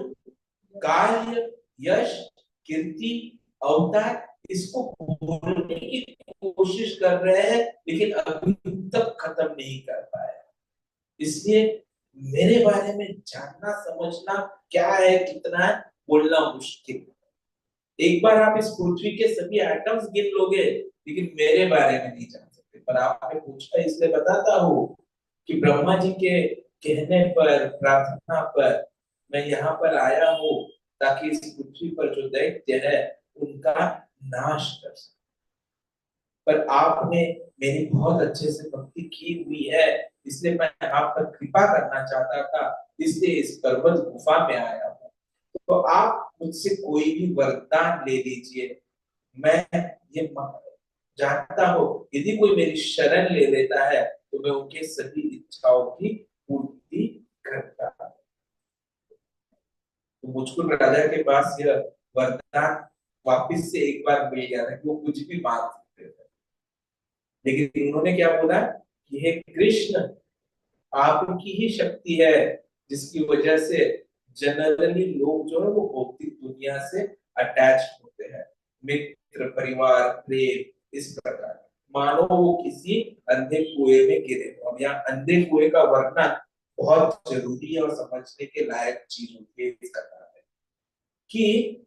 कार्य, यश, कीर्ति, अवतार, इसको बोलने की कोशिश कर रहे हैं, लेकिन अभी तक खत्म नहीं कर पाए। इसलिए मेरे बारे में जानना समझना क्या है, कितना है, बोलना मुश्किल। एक बार आप इस पृथ्वी के सभी एटम्स गिन लोगे, लेकिन मेरे बारे में नहीं जान सकते। पर आपने पूछा इसलिए बताता हूँ कि ब्रह्मा जी के कहने पर, प्रार्थना पर मैं यहाँ पर आया हूँ, ताकि इस पृथ्वी पर जो दैत्य है उनका नाश कर सके। पर आपने मेरी बहुत अच्छे से भक्ति की हुई है, इसलिए मैं आप पर कृपा करना चाहता था, इसलिए इस पर्वत गुफा में आया हूँ। तो आप मुझसे कोई भी वरदान ले लीजिए। मैं ये जानता हूँ यदि कोई मेरी शरण ले लेता है तो मैं उनके सभी इच्छाओं की पूर्ति करता हूँ। तो मुझको राजा के पास यह वरदान वापिस से एक बार मिल गया था कि वो कुछ भी मांग सकते थे। लेकिन उन्होंने क्या बोला कि हे कृष्ण, आपकी ही शक्ति है जिसकी वजह से जनरली लोग जो है वो भौतिक दुनिया से अटैच होते हैं, मित्र, परिवार, प्रेम, इस प्रकार। मानो वो किसी अंधे कुएं में गिरे। और यहाँ अंधे कुएं का वर्णन बहुत जरूरी है और समझने के लायक चीज होती है इसका कारण है कि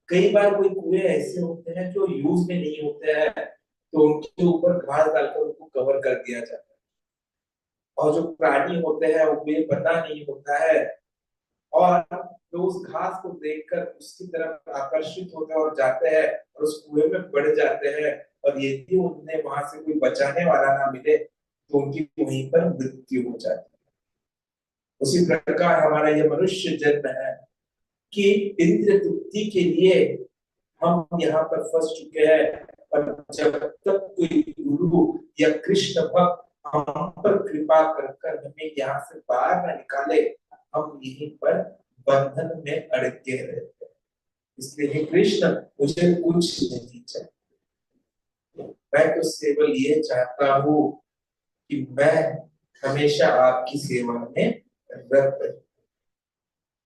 कई बार कोई कुएं ऐसे होते हैं जो यूज में नहीं होते हैं, तो उनके ऊपर घास डालकर उनको कवर कर दिया जाता है। और जो प्राणी होते हैं उन्हें पता नहीं होता है, और तो उस घास को देखकर उसकी तरफ आकर्षित होते हैं और जाते हैं और उस कुएं में पड़ जाते हैं। और यदि उन्हें वहां से कोई बचाने वाला ना मिले तो उनकी वहीं पर मृत्यु हो जाती है। उसी प्रकार हमारा ये मनुष्य जन्म है कि इंद्र तृप्ति के लिए हम यहाँ पर फंस चुके हैं। और जब तक कोई गुरु या कृष्ण भक्त हम पर कृपा कर कर हमें यहाँ से बाहर ना निकाले, हम यहीं पर बंधन में अड़के रहते हैं। इसलिए हे कृष्ण, मुझे कुछ नहीं चाहिए। मैं तो केवल ये चाहता हूँ कि मैं हमेशा आपकी सेवा में रत रहूं।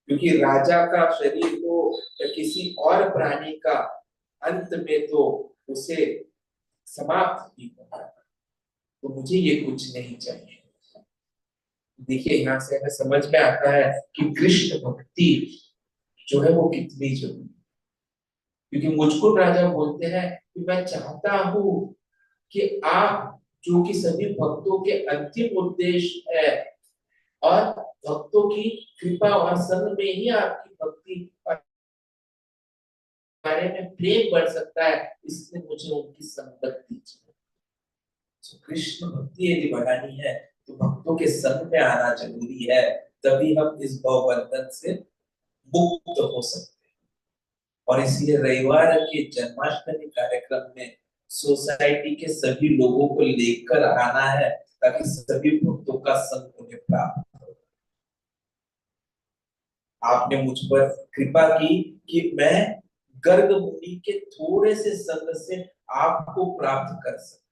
क्योंकि राजा का शरीर तो या किसी और प्राणी का अंत में तो उसे समाप्त ही होना है। तो मुझे ये कुछ नहीं चाहिए। देखिए यहाँ से हमें समझ में आता है कि कृष्ण भक्ति जो है वो कितनी जरूरी है। क्योंकि मुझको राजा बोलते हैं कि मैं चाहता हूँ कि आप, जो कि सभी भक्तों के अंतिम उद्देश्य है, और भक्तों की कृपा और संग में ही आपकी भक्ति बारे में प्रेम बढ़ सकता है, इसलिए मुझे उनकी संगत दीजिए। तो कृष्ण भक्ति यदि बढ़ानी है तो भक्तों के संग में आना जरूरी है, तभी हम इस भव बंधन से मुक्त हो सकते हैं। और इसलिए रविवार के जन्माष्टमी कार्यक्रम में सोसाइटी के सभी लोगों को लेकर आना है, ताकि सभी भक्तों का संग उन्हें प्राप्त हो। आपने मुझ पर कृपा की कि मैं गर्ग मुनि के थोड़े से संग से आपको प्राप्त कर सकूं।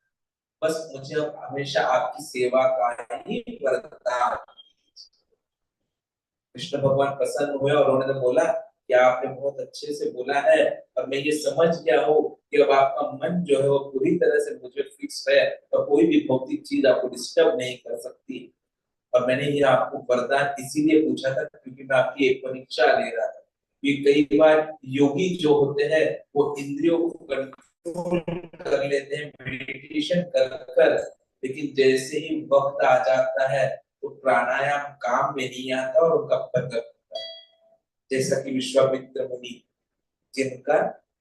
बस मुझे अब हमेशा आपकी सेवा का ही वरदान। कृष्ण भगवान प्रसन्न हुए और उन्होंने बोला कि आपने बहुत अच्छे से बोला है और मैं ये समझ गया हूँ कि अब आपका मन जो है वो पूरी तरह से मुझ पे फिक्स है और कोई भी भौतिक चीज आपको डिस्टर्ब नहीं कर सकती। और मैंने ये आपको वरदान इसीलिए पूछा था क्योंकि मैं आपकी एक परीक्षा ले रहा था कि कई बार योगी जो होते हैं वो इंद्रियों को कंट्रोल कर लेते हैं मेडिटेशन कर कर, लेकिन जैसे ही वक्त आ जाता है तो प्राणायाम काम में नहीं आता और उनका पतन होता है। जैसा कि विश्वामित्र मुनि जिनका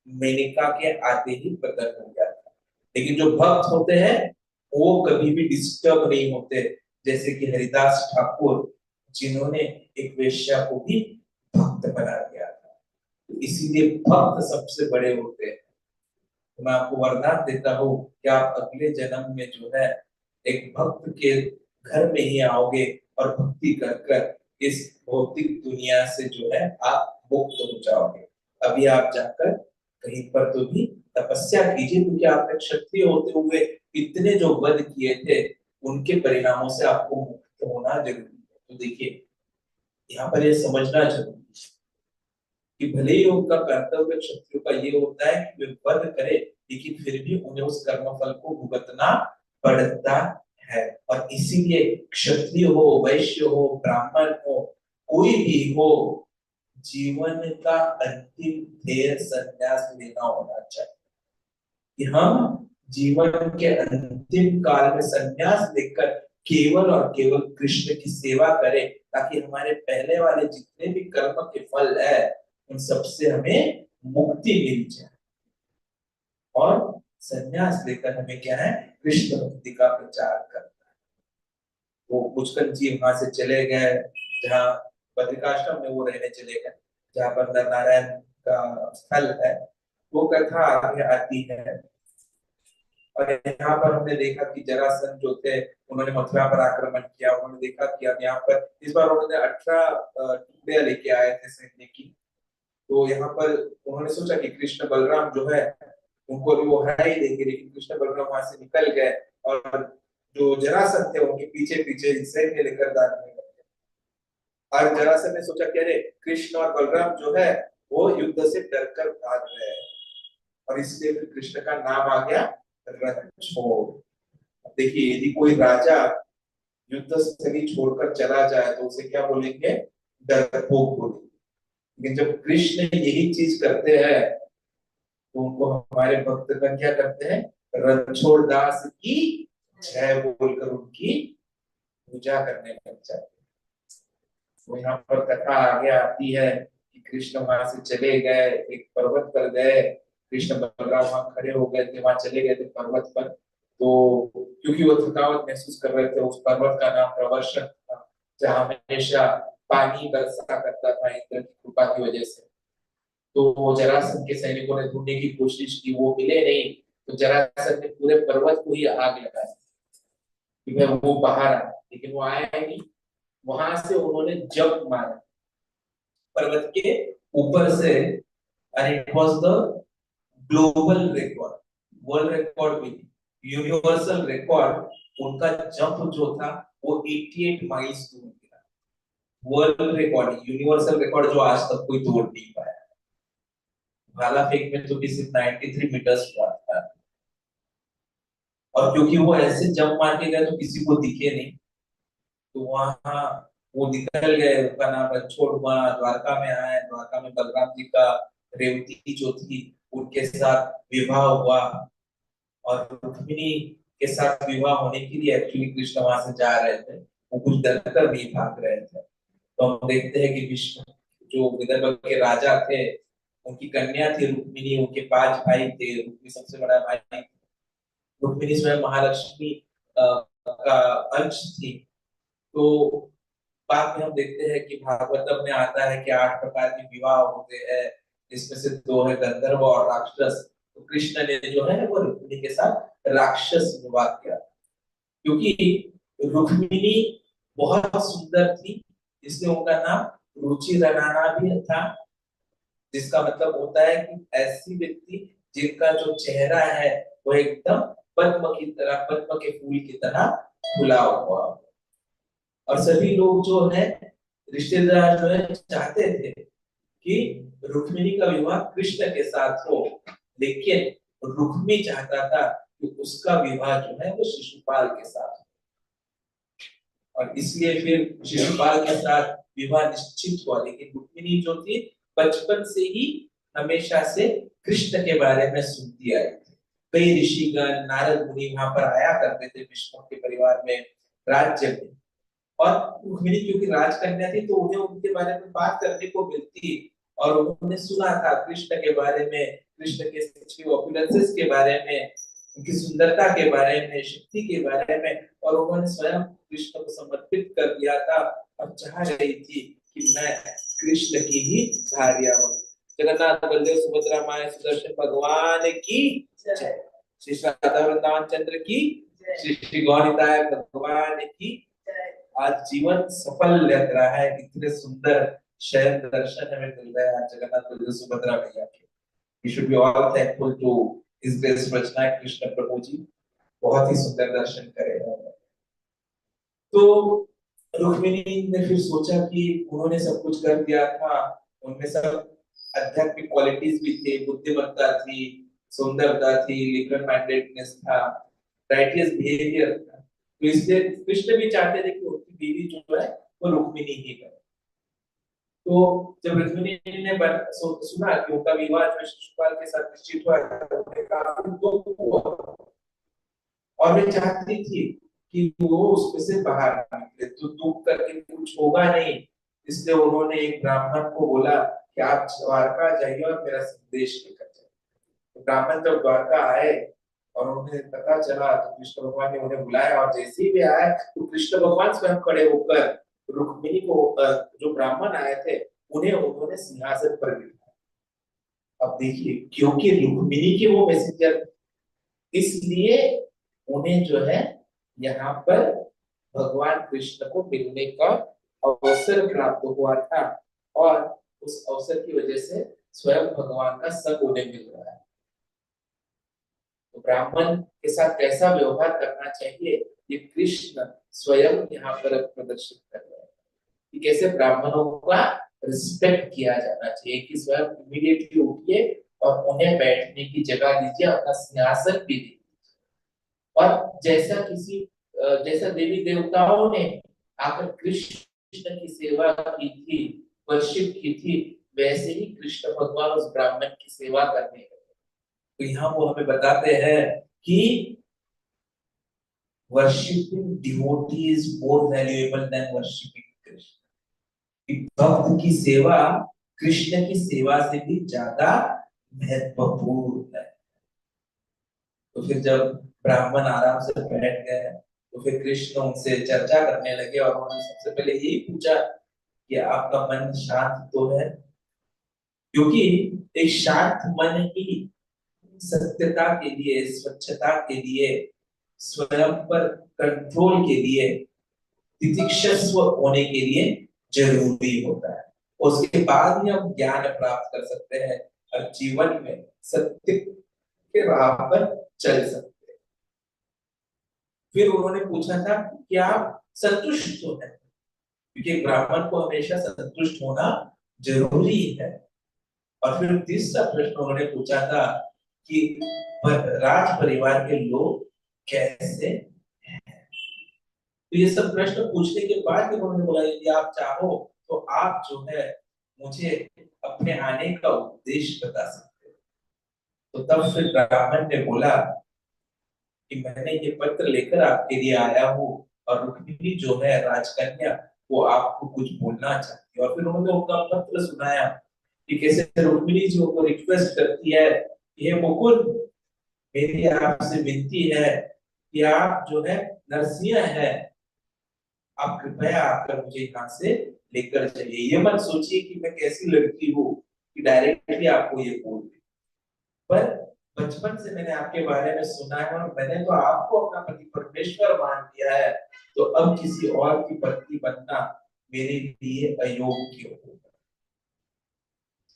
मेनका के आते ही पतन हो गया था, लेकिन जो भक्त होते हैं वो कभी भी डिस्टर्ब नहीं होते, जैसे कि हरिदास ठाकुर जिन्होंने एक वेश्या को भी भक्त बना दिया था। तो इसीलिए भक्त सबसे बड़े होते हैं। तो मैं आपको वरदान देता हूँ कि आप अगले जन्म में जो है एक भक्त के घर में ही आओगे और भक्ति कर कर इस भौतिक दुनिया से जो है आप मुक्त हो जाओगे। अभी आप जाकर कहीं पर तो भी तपस्या कीजिए, क्योंकि आपने क्षत्रिय होते हुए इतने जो वध किए थे उनके परिणामों से आपको मुक्त होना जरूरी है। तो देखिए यहाँ पर ये समझना जरूरी है कि भले ही उनका कर्तव्य क्षत्रियो का ये होता है कि वे वध करे, लेकिन फिर भी उन्हें उस कर्म फल को भुगतना पड़ता है। और इसीलिए क्षत्रिय हो, वैश्य हो, ब्राह्मण हो, कोई भी हो, जीवन का अंतिम ध्येय संन्यास लेना होना चाहिए कि हम जीवन के अंतिम काल में संन्यास लेकर केवल और केवल कृष्ण की सेवा करें, ताकि हमारे पहले वाले जितने भी कर्म के फल है उन सबसे हमें मुक्ति मिल जाए। और संन्यास लेकर हमें क्या है, कृष्ण भक्ति का प्रचार करना है। वो पुष्कर जी वहां से चले गए, जहाँ बद्रिकाश्रम में वो रहने चले गए, जहाँ पर नर नारायण का स्थल है। वो कथा आगे आती है और यहाँ पर हमने देखा कि जरासंध जो थे उन्होंने मथुरा पर आक्रमण किया। उन्होंने देखा कि अब यहाँ पर इस बार उन्होंने 18 टुकड़ियां लेके आए थे सैन्य की। तो यहाँ पर उन्होंने सोचा कि कृष्ण बलराम जो है उनको भी वो हरा ही देंगे, लेकिन कृष्ण बलराम वहां से निकल गए और जो जरासंध थे उनके पीछे पीछे सैन्य लेकर दांडने लगे। और जरासंध ने सोचा कि अरे कृष्ण और बलराम जो है वो युद्ध से डरकर भाग रहे हैं, और इसलिए फिर कृष्ण का नाम आ गया रणछोड़। देखिए यदि कोई राजा युद्ध स्थली छोड़कर चला जाए तो उसे क्या बोलेंगे, डरपोक बोलेंगे। लेकिन जब कृष्ण यही चीज करते हैं तो उनको हमारे भक्त का क्या करते हैं, रणछोड़ दास की जय बोलकर उनकी पूजा करने लग जाते हैं। तो यहाँ पर कथा आगे आती है कि कृष्ण वहां से चले गए, एक पर्वत पर गए। कृष्ण बलराम वहां खड़े हो गए थे, वहां चले गए थे पर्वत पर। तो क्योंकि वो थकावट महसूस कर रहे थे, उस पर्वत का नाम प्रवर्षक था, जहाँ हमेशा पानी बरसा करता था इंद्र की कृपा की वजह से। तो वो जरासंध के सैनिकों ने ढूंढने की कोशिश की, वो मिले नहीं। तो जरासंध ने पूरे पर्वत को ही आग लगाया कि मैं वो बाहर आया, लेकिन वो आया नहीं। वहां से उन्होंने जंप मारा पर्वत के ऊपर से, and it was the global record, world record भी, यूनिवर्सल रिकॉर्ड। उनका जंप जो था वो 88 माइल्स दूर था। वर्ल्ड रिकॉर्ड, यूनिवर्सल रिकॉर्ड जो आज तक कोई तोड़ नहीं पाया। भाला फेंक में तो भी सिर्फ 93 मीटर्स हुआ था, और क्योंकि वो ऐसे जंप मार के गए तो किसी को दिखे नहीं, तो वहां वो निकल गए। उनका नाम रणछोड़ हुआ। द्वारका में आए, द्वारका में बलराम जी का रेवती जो थी उनके साथ विवाह हुआ, और रुक्मिणी के साथ विवाह होने के लिए एक्चुअली कृष्ण वहां से जा रहे थे, वो कुछ डरकर भी भाग रहे थे। तो हम देखते हैं कि विष्णु जो विदर्भ के राजा थे, उनकी कन्या थी रुक्मिणी, उनके 5 भाई थे, रुक्मिणी सबसे बड़ा भाई। रुक्मिणी स्वयं महालक्ष्मी का अंश थी। तो बाद में हम देखते हैं कि भागवतम में आता है कि 8 प्रकार के विवाह होते हैं, जिसमें से 2 है गंधर्व और राक्षस। तो कृष्ण ने जो है वो रुक्मिणी के साथ राक्षस विवाह किया, क्योंकि रुक्मिणी बहुत सुंदर थी, इसलिए उनका नाम रुचि रनाना भी था, जिसका मतलब होता है कि ऐसी व्यक्ति जिनका जो चेहरा है वो एकदम पद्म की तरह, पद्म के फूल की तरह खुला हुआ। और सभी लोग जो है, रिश्तेदार जो है चाहते थे कि रुक्मिणी का विवाह कृष्ण के साथ हो, लेकिन रुक्मी चाहता था कि उसका विवाह जो है वो शिशुपाल के साथ हो। और इसलिए फिर शिशुपाल के साथ विवाह निश्चित हुआ। लेकिन रुक्मिणी जो थी बचपन से ही हमेशा से कृष्ण के बारे में सुनती आई थी। कई ऋषिगण नारद मुनि वहां पर आया करते थे विष्णु के परिवार में, राज्य में। और रुक्मिणी क्योंकि राजकन्या थी तो उन्हें उनके बारे में बात करने को मिलती, और उन्होंने सुना था कृष्ण के बारे में, कृष्ण के सेक्सुअल ऑपुलेंसेस के बारे में, उनकी सुंदरता के बारे में, शक्ति के बारे में, और उन्होंने स्वयं कृष्ण को समर्पित कर दिया था और चाह रही थी कि मैं कृष्ण की ही भार्या बनूं। जगन्नाथ बलदेव सुभद्रा माया सुदर्शन भगवान की जय, श्री राधा वृंदावन चंद्र की, श्री श्री गौरीताय भगवान की। आज जीवन सफल लग रहा है, इतने सुंदर शहर दर्शन हमें मिल रहे हैं आज जगन्नाथ बलदेव सुभद्रा मैया के। We should be all thankful to His grace रचना कृष्ण प्रभु जी, बहुत ही सुंदर दर्शन करे हैं। तो रुक्मिणी ने फिर सोचा कि उन्होंने सब कुछ कर दिया था, उनमें सब आध्यात्मिक क्वालिटीज भी थे, बुद्धिमत्ता थी, सुंदरता थी, लिबरल माइंडेडनेस था, राइटियस बिहेवियर था। तो इसलिए कृष्ण भी चाहते थे कि उनकी बीवी जो है वो रुक्मिणी ही करे। तो जब रुक्मिणी ने सुना कि उनका विवाह जो शिशुपाल के साथ निश्चित हुआ, उन्होंने काफी दुख हुआ और वे चाहती थी कि वो उसमें से बाहर निकले, तो दुख करके कुछ होगा नहीं। इसलिए उन्होंने एक ब्राह्मण को बोला कि आप द्वारका जाइए और मेरा संदेश लेकर जाइए। तो ब्राह्मण जब द्वारका आए और उन्हें पता चला तो कृष्ण भगवान ने उन्हें बुलाया, और जैसे ही वे आए तो कृष्ण भगवान स्वयं खड़े होकर रुक्मिणी को, जो ब्राह्मण आए थे उन्हें उन्होंने सिंहासन पर बिठाया। अब देखिए, क्योंकि रुक्मिणी के वो मैसेंजर, इसलिए उन्हें जो है यहाँ पर भगवान कृष्ण को मिलने का अवसर प्राप्त हुआ था, और उस अवसर की वजह से स्वयं भगवान का संग उन्हें मिल रहा है। तो ब्राह्मण के साथ कैसा व्यवहार करना चाहिए ये कृष्ण स्वयं यहाँ पर प्रदर्शित कर रहे हैं कि कैसे ब्राह्मणों का रिस्पेक्ट किया जाना चाहिए, कि स्वयं इमीडिएटली उठिए और उन्हें बैठने की जगह दीजिए, अपना सिंहासन भी दीजिए। और जैसा देवी देवताओं ने आकर कृष्ण की सेवा की थी, वर्शिप की थी, वैसे ही कृष्ण भगवान उस ब्राह्मण की सेवा करने लगे। तो यहाँ वो हमें बताते हैं कि worshipping devotee is more valuable then worshipping Krishna. भक्त की सेवा कृष्ण की सेवा से भी ज्यादा महत्वपूर्ण है। तो फिर जब ब्राह्मण आराम से बैठ गए तो फिर कृष्ण उनसे चर्चा करने लगे, और उन्होंने सबसे पहले यही पूछा कि आपका मन शांत तो है, क्योंकि एक शांत मन ही सत्यता के लिए, स्वच्छता के लिए, स्वयं पर कंट्रोल के लिए, तितिक्षस्व होने के लिए जरूरी होता है। उसके बाद ही हम ज्ञान प्राप्त कर सकते हैं और जीवन में सत्य के राह पर चल सकते हैं। फिर उन्होंने पूछा था कि आप संतुष्ट तो हैं, क्योंकि ब्राह्मण को हमेशा संतुष्ट होना जरूरी है। और फिर तीसरा प्रश्न उन्होंने पूछा था कि राज परिवार के लोग कैसे हैं। तो ये सब प्रश्न पूछने के बाद उन्होंने बोला यदि आप चाहो तो आप जो है मुझे अपने आने का उद्देश्य बता सकते हो। तो तब फिर ब्राह्मण ने बोला कि मैंने ये पत्र लेकर आपके लिए आया हूँ, और रुक्मिणी जो है राजकन्या वो आपको कुछ बोलना चाहती है। और फिर उन्होंने उनका पत्र सुनाया कि कैसे रुक्मिणी जी को रिक्वेस्ट करती है, हे मुकुल, मेरी आपसे विनती है कि आप जो है नरसिंह है, आप कृपया आकर मुझे यहाँ से लेकर चलिए। ये मत सोचिए कि मैं कैसी लड़की हूँ कि डायरेक्टली आपको ये बोल दूं, पर बचपन से मैंने आपके बारे में सुना है और मैंने तो आपको अपना पति परमेश्वर मान लिया है, तो अब किसी और की पत्नी बनना मेरे लिए अयोग्य होगा।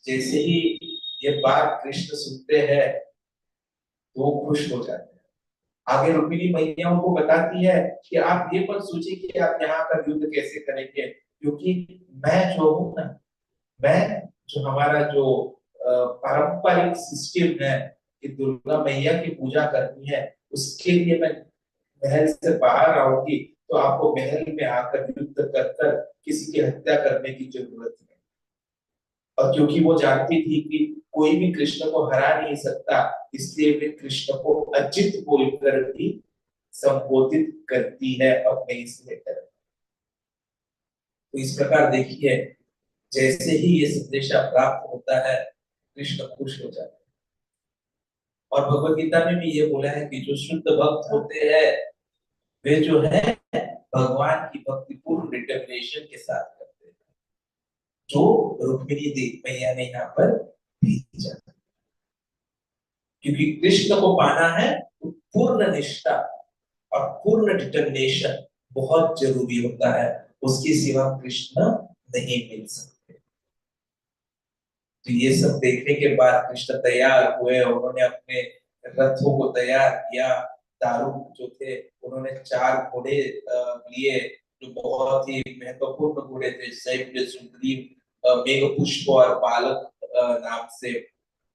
जैसे ही ये बात कृष्ण सुनते हैं तो वो खुश हो जाते हैं। आगे रुक्मिणी मैया उनको बताती है कि आप ये मत सोचिए कि आप यहाँ का युद्ध कैसे करेंगे, क्योंकि मैं जो हूँ ना, मैं जो हमारा जो पारंपरिक सिस्टम है कि दुर्गा मैया की पूजा करनी है, उसके लिए मैं महल से बाहर आऊंगी तो आपको महल में आकर युद्ध कर कर किसी की हत्या करने की जरूरत है। और क्योंकि वो जानती थी कि कोई भी कृष्ण को हरा नहीं सकता, इसलिए वे कृष्ण को अजित बोलकर भी संबोधित करती है अपने इस लेटर। तो इस प्रकार देखिए, जैसे ही ये संदेशा प्राप्त होता है, कृष्ण खुश हो जाते हैं। और भगवत गीता में भी ये बोला है कि जो शुद्ध भक्त होते हैं वे जो है भगवान की भक्ति पूर्ण डिटर्मिनेशन के साथ करते हैं, जो रुक्मिणी देवी मैया ने यहाँ पर भेजा। क्योंकि कृष्ण को पाना है तो पूर्ण निष्ठा और पूर्ण डिटर्मिनेशन बहुत जरूरी होता है, उसके सिवा कृष्ण नहीं मिल सकते। तो ये सब देखने के बाद कृष्ण तैयार हुए, उन्होंने अपने रथों को तैयार किया। दारुक जो थे उन्होंने 4 घोड़े लिए, जो बहुत ही महत्वपूर्ण घोड़े थे, शैब्य, सुग्रीव, मेघपुष्प और बालक नाम से।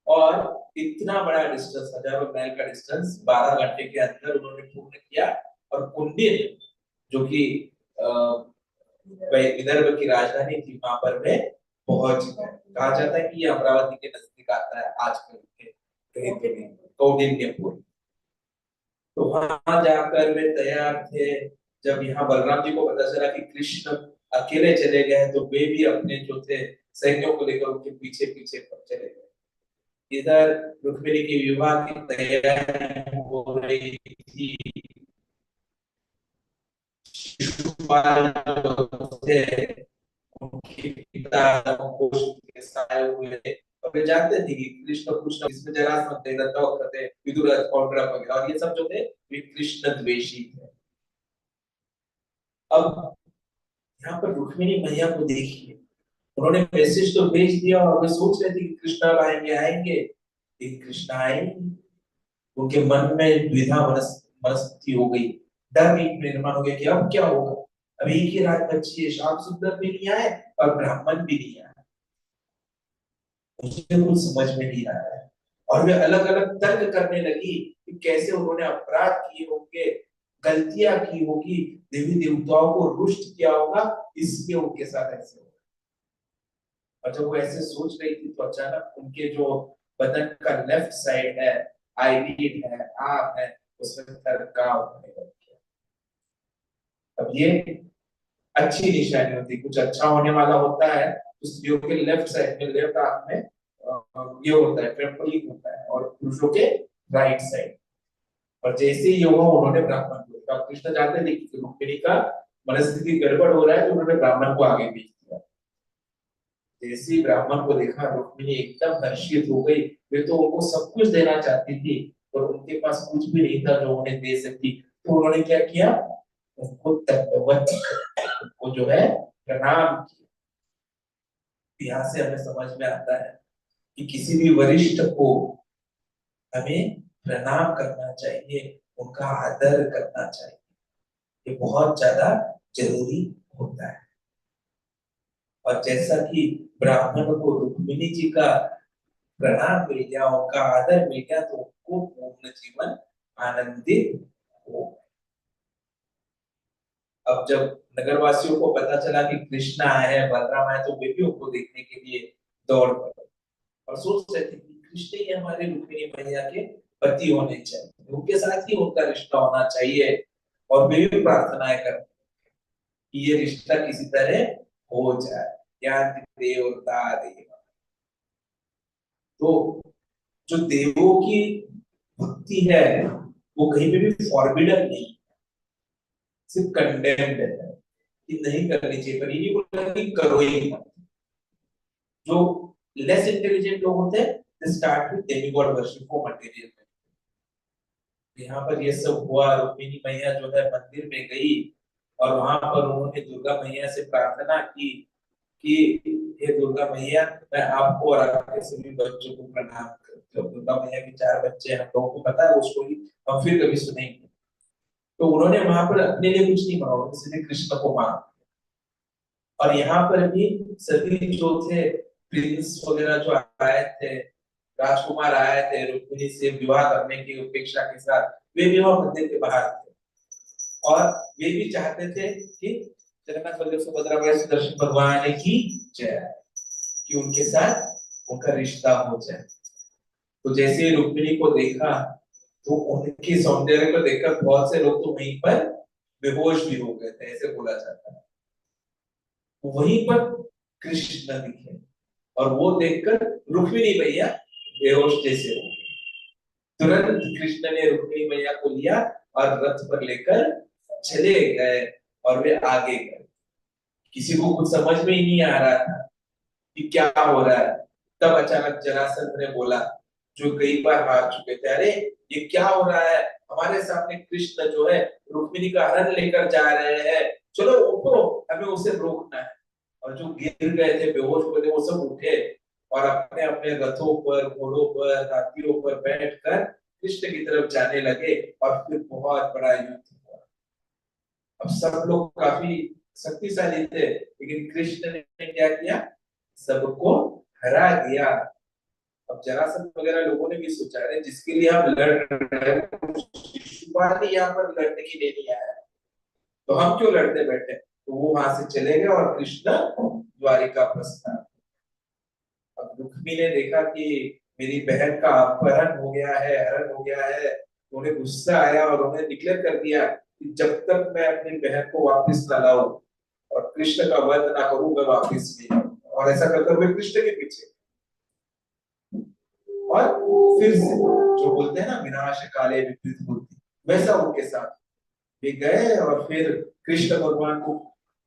और इतना बड़ा डिस्टेंस, हजारों माइल का डिस्टेंस 12 घंटे के अंदर उन्होंने पूर्ण किया। और कुंडिल जो कि विदर्भ की राजधानी थी, वहां पर वे पहुंच गए। कहा जाता है कि ये अमरावती के नजदीक आता है आजकल के कहीं पे भी, कौंडिन्यपुर। तो वहां जाकर वे तैयार थे। जब यहाँ बलराम जी को पता चला कि कृष्ण अकेले चले गए, तो वे भी अपने जो थे सैन्यों को लेकर उनके पीछे पीछे चले गए। इधर रुक्मिणी की विवाह की तैयारी हो रही थी। शिशुपाल थे, उनके पिता के साए हुए। और वे जानते थे कि कृष्ण कृष्ण इसमें जरासंध थे, दत्तवक्र थे, विदुरथ, पौंड्रक वगैरह, और ये सब जो थे वे कृष्ण द्वेषी थे। अब यहाँ पर रुक्मिणी मैया को देखिए, उन्होंने मैसेज तो भेज दिया और वे सोच रहे थे कि कृष्ण आएंगे आएंगे, लेकिन कृष्ण आए नहीं। उनके मन में द्विधा मनस्थिति हो गई, डर भी निर्माण हो गया कि अब क्या होगा। अभी एक ही रात बची है, श्याम सुंदर भी नहीं आए और ब्राह्मण भी नहीं आए, मुझे कुछ समझ में नहीं आ रहा है। और वे अलग अलग तर्क करने लगी कि कैसे उन्होंने अपराध किए होंगे, गलतियां की होगी, देवी देवताओं को रुष्ट किया होगा, इसलिए उनके साथ ऐसे होगा। और जब वो ऐसे सोच रही थी तो अचानक उनके जो बदन का लेफ्ट साइड है, आईलिड है, आंख है, उसमें थरकाव होने लग गया। अब ये अच्छी निशानी होती है, कुछ अच्छा होने वाला होता है तो स्त्रियों के लेफ्ट साइड में, लेफ्ट आंख में ये होता है, ट्रेम्पोलिन होता है, और पुरुषों के राइट साइड। और जैसे ही ये हुआ, उन्होंने ब्राह्मण को देखा। कृष्ण जानते थे कि रुक्मिणी का मनस्थिति गड़बड़ हो रहा है, तो उन्होंने ब्राह्मण को आगे भेज दिया। जैसे ही ब्राह्मण को देखा, रुक्मिणी एकदम हर्षित हो गई। वे तो उनको सब कुछ देना चाहती थी, पर उनके पास कुछ भी नहीं था जो उन्हें दे सकती। तो उन्होंने क्या किया, उनको दंडवत, उनको जो है प्रणाम किया। यहाँ से हमें समझ में आता है कि किसी भी वरिष्ठ को हमें प्रणाम करना चाहिए, उनका आदर करना चाहिए, ये बहुत ज्यादा जरूरी होता है। और जैसा कि ब्राह्मण को रुक्मिणी जी का प्रणाम मिल गया, उनका आदर मिल गया, तो उनको पूर्ण जीवन आनंदित हो। अब जब नगरवासियों को पता चला कि कृष्ण आए हैं, बलराम आए, तो वे भी उनको देखने के लिए दौड़ पड़े और सोच रहे थे कि कृष्ण ही हमारे रुक्मिणी मैया के पति होने चाहिए, उनके साथ ही उनका रिश्ता होना चाहिए। और वे भी प्रार्थनाएं करते कि ये रिश्ता किसी तरह हो जाए, ज्ञान देवता देव। तो जो देवों की भक्ति है वो कहीं पे भी फॉरबिडन नहीं, सिर्फ कंडेम्ड है कि नहीं करनी चाहिए, पर ये नहीं बोला कि करो ही मत। जो लेस इंटेलिजेंट लोग होते हैं, they start with demigod worship for material. यहाँ पर ये सब हुआ, रुक्मिणी मैया जो है मंदिर में गई और वहां पर उन्होंने दुर्गा मैया से प्रार्थना की कि हे दुर्गा मैया, मैं आपको और आपके सभी बच्चों को प्रणाम करती हूँ। दुर्गा मैया के 4 बच्चे हम लोगों को पता है, वो स्टोरी हम फिर कभी सुनेंगे। तो उन्होंने वहां पर अपने लिए कुछ नहीं मांगा, उन्होंने सीधे कृष्ण को मांगा। और यहाँ पर भी सभी जो थे प्रिंस वगैरह जो आए थे, राजकुमार आए थे रुक्मिणी से विवाह करने की अपेक्षा के साथ, वे विवाह मंदिर के बाहर थे और वे भी चाहते थे कि जगन्नाथ बलदेव सुभद्रा के सुदर्शन भगवान की जय, कि उनके साथ उनका रिश्ता हो जाए। तो जैसे ही रुक्मिणी को देखा तो उनके सौंदर्य को देखकर बहुत से लोग तो वहीं पर बेहोश भी हो गए थे, ऐसे बोला जाता है। वहीं पर कृष्ण दिखे और वो देखकर रुक्मिणी मैया बेहोश जैसे हो गई। तुरंत कृष्ण ने रुक्मिणी मैया को लिया और रथ पर लेकर चले गए और वे आगे गए। किसी को कुछ समझ में ही नहीं आ रहा था कि क्या हो रहा है। तब अचानक जरासंध ने बोला, जो कई बार हार चुके थे, अरे ये क्या हो रहा है, हमारे सामने कृष्ण जो है रुक्मिणी का हरण लेकर जा रहे हैं, चलो उठो, हमें उसे रोकना है। और जो गिर गए थे, बेहोश हो गए थे, वो सब उठे और अपने अपने रथों पर, घोड़ों पर, हाथियों पर बैठकर कृष्ण की तरफ जाने लगे और फिर बहुत बड़ा युद्ध हुआ। अब सब लोग काफी शक्तिशाली थे, लेकिन कृष्ण ने क्या किया, सबको हरा दिया। अब जरासंध वगैरह लोगों ने भी सोचा, है जिसके लिए हम लड़ रहे हैं शिशुपाल ही यहाँ पर लड़ने के लिए नहीं आया, तो हम क्यों लड़ते बैठे। तो वो वहां से चले गए और कृष्ण द्वारिका प्रस्थान। अब रुक्मी ने देखा कि मेरी बहन का अपहरण हो गया है, हरण हो गया है, तो उन्हें गुस्सा आया और उन्हें डिक्लेयर कर दिया कि जब तक मैं अपनी बहन को वापस न लाऊं और कृष्ण का वध ना करूं, मैं वापस नहीं आऊंगा। और ऐसा करते हुए कृष्ण के पीछे, और फिर से जो बोलते हैं ना, विनाश काले विपरीत बुद्धि, वैसा उनके साथ भी गए और फिर कृष्ण भगवान को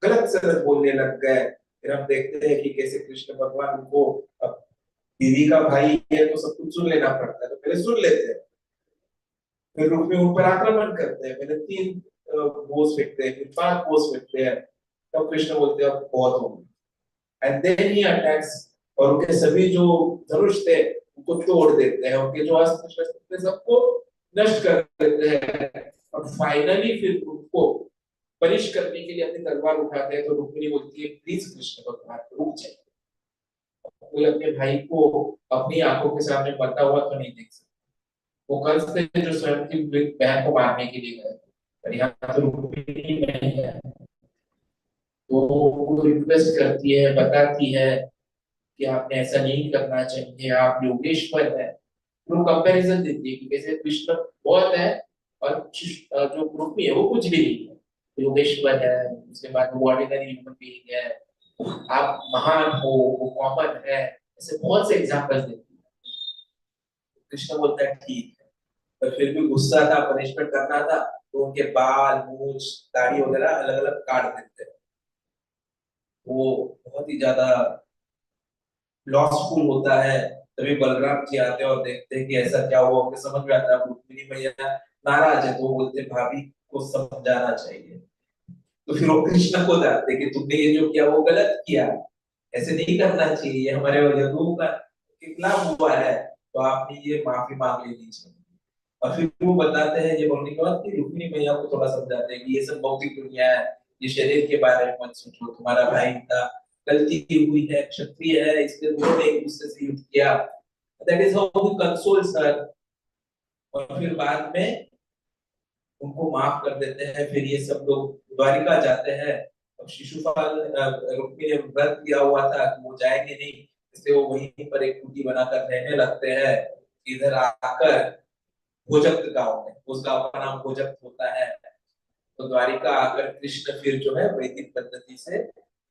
गलत सलत बोलने लग गए। फिर हम देखते हैं कि कैसे कृष्ण भगवान को, अब दीदी का भाई है तो सब कुछ सुन लेना पड़ता है, तो पहले सुन लेते हैं, फिर रुक्मी उन पर आक्रमण करते हैं, पहले 3 बोझ फेंकते हैं, फिर 5 बोझ फेंकते हैं, तब कृष्ण बोलते हैं अब बहुत हो गया, एंड देन ही अटैक्स। और उनके सभी जो धनुष थे उनको तोड़ देते हैं, उनके जो अस्त्र शस्त्र थे सबको नष्ट कर देते हैं, और फाइनली फिर उनको पनिश करने के लिए अपनी तलवार उठाते हैं। तो रुक्मिणी बोलती है, प्लीज कृष्ण भगवान रुक जाइए, कोई अपने भाई को अपनी आंखों के सामने मरता हुआ तो नहीं देख सकता। वो कंस थे जो स्वयं की बहन को मारने के लिए गए, पर यहाँ तो रुक्मिणी नहीं है। तो वो रिक्वेस्ट करती है, बताती है कि आपने ऐसा नहीं करना चाहिए, आप योगेश्वर है। वो कंपैरिजन देती है कि कैसे कृष्ण बहुत है और जो रुक्मी है वो कुछ भी नहीं है, योगेश्वर है, उसके बाद वो ऑर्डिनरी ह्यूमन बीइंग है, आप महान हो, वो कॉमन है, ऐसे बहुत से एग्जांपल्स देती है। कृष्ण बोलता है ठीक है, पर फिर भी गुस्सा था, पनिशमेंट करना था, तो उनके बाल, मूंछ, दाढ़ी वगैरह अलग अलग काट देते हैं। वो बहुत ही ज्यादा लॉसफुल होता है। तभी बलराम जी आते हैं और देखते हैं कि ऐसा क्या हुआ, उनको समझ में आता है। रुक्मिणी मैया नाराज है तो वो बोलते भाभी को समझाना चाहिए। तो फिर वो कृष्ण को डांटते हैं कि तुमने ये जो किया वो गलत किया, ऐसे नहीं करना चाहिए, ये हमारे यदुओं का खिलाफ हुआ है, तो आपने ये माफी मांग लेनी चाहिए। और फिर वो बताते हैं ये बोलने के बाद कि रुक्मिणी मैया को थोड़ा समझाते हैं कि ये सब भौतिक दुनिया है, ये शरीर के बारे में मत सोचो, तुम्हारा भाई था, गलती की हुई है, क्षत्रिय है, इसलिए उन्होंने एक दूसरे से युद्ध किया, that is how we console sir. और फिर बाद में उनको माफ कर देते हैं। फिर ये सब लोग द्वारिका जाते हैं। अब शिशुपाल, रुक्मी ने व्रत किया हुआ था कि वो जाएंगे नहीं, इसलिए वो वहीं पर एक कुटी बनाकर रहने लगते हैं। इधर आकर भोजक गांव में, उस गांव का नाम भोजक होता है, तो द्वारिका आकर कृष्ण फिर जो है वैदिक पद्धति से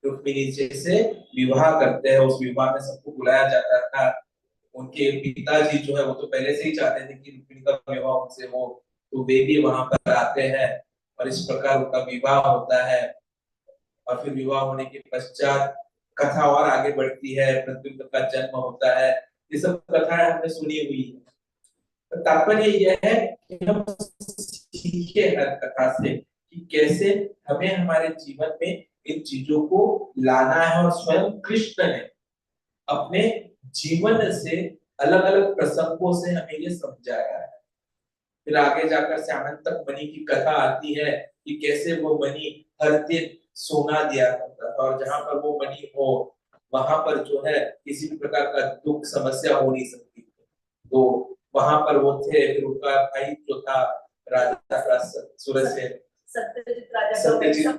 रुक्मिणी जी से विवाह करते हैं। उस विवाह में सबको बुलाया जाता था। उनके पिताजी जो है वो तो पहले से ही चाहते थे कि रुक्मिणी का विवाह उनसे हो, तो वे भी वहां पर आते हैं और इस प्रकार उनका विवाह होता है। और फिर विवाह होने के पश्चात कथा और आगे बढ़ती है, प्रद्युम्न का जन्म होता है। ये सब कथाएं हमने सुनी हुई है। तो तात्पर्य यह है कि हम सीखे हर कथा से कि कैसे हमें हमारे जीवन में इन चीजों को लाना है। और स्वयं कृष्ण ने अपने जीवन से, अलग अलग प्रसंगों से हमें ये समझाया है। फिर आगे जाकर श्यामंतक मणि की कथा आती है कि कैसे वो मणि हर दिन सोना दिया करता था, और जहां पर वो मणि हो वहां पर जो है किसी भी प्रकार का दुख समस्या हो नहीं सकती। तो वहां पर वो थे, फिर उनका भाई जो था राजा का सुरसेन, सत्यजीत राजा, सत्यसेन,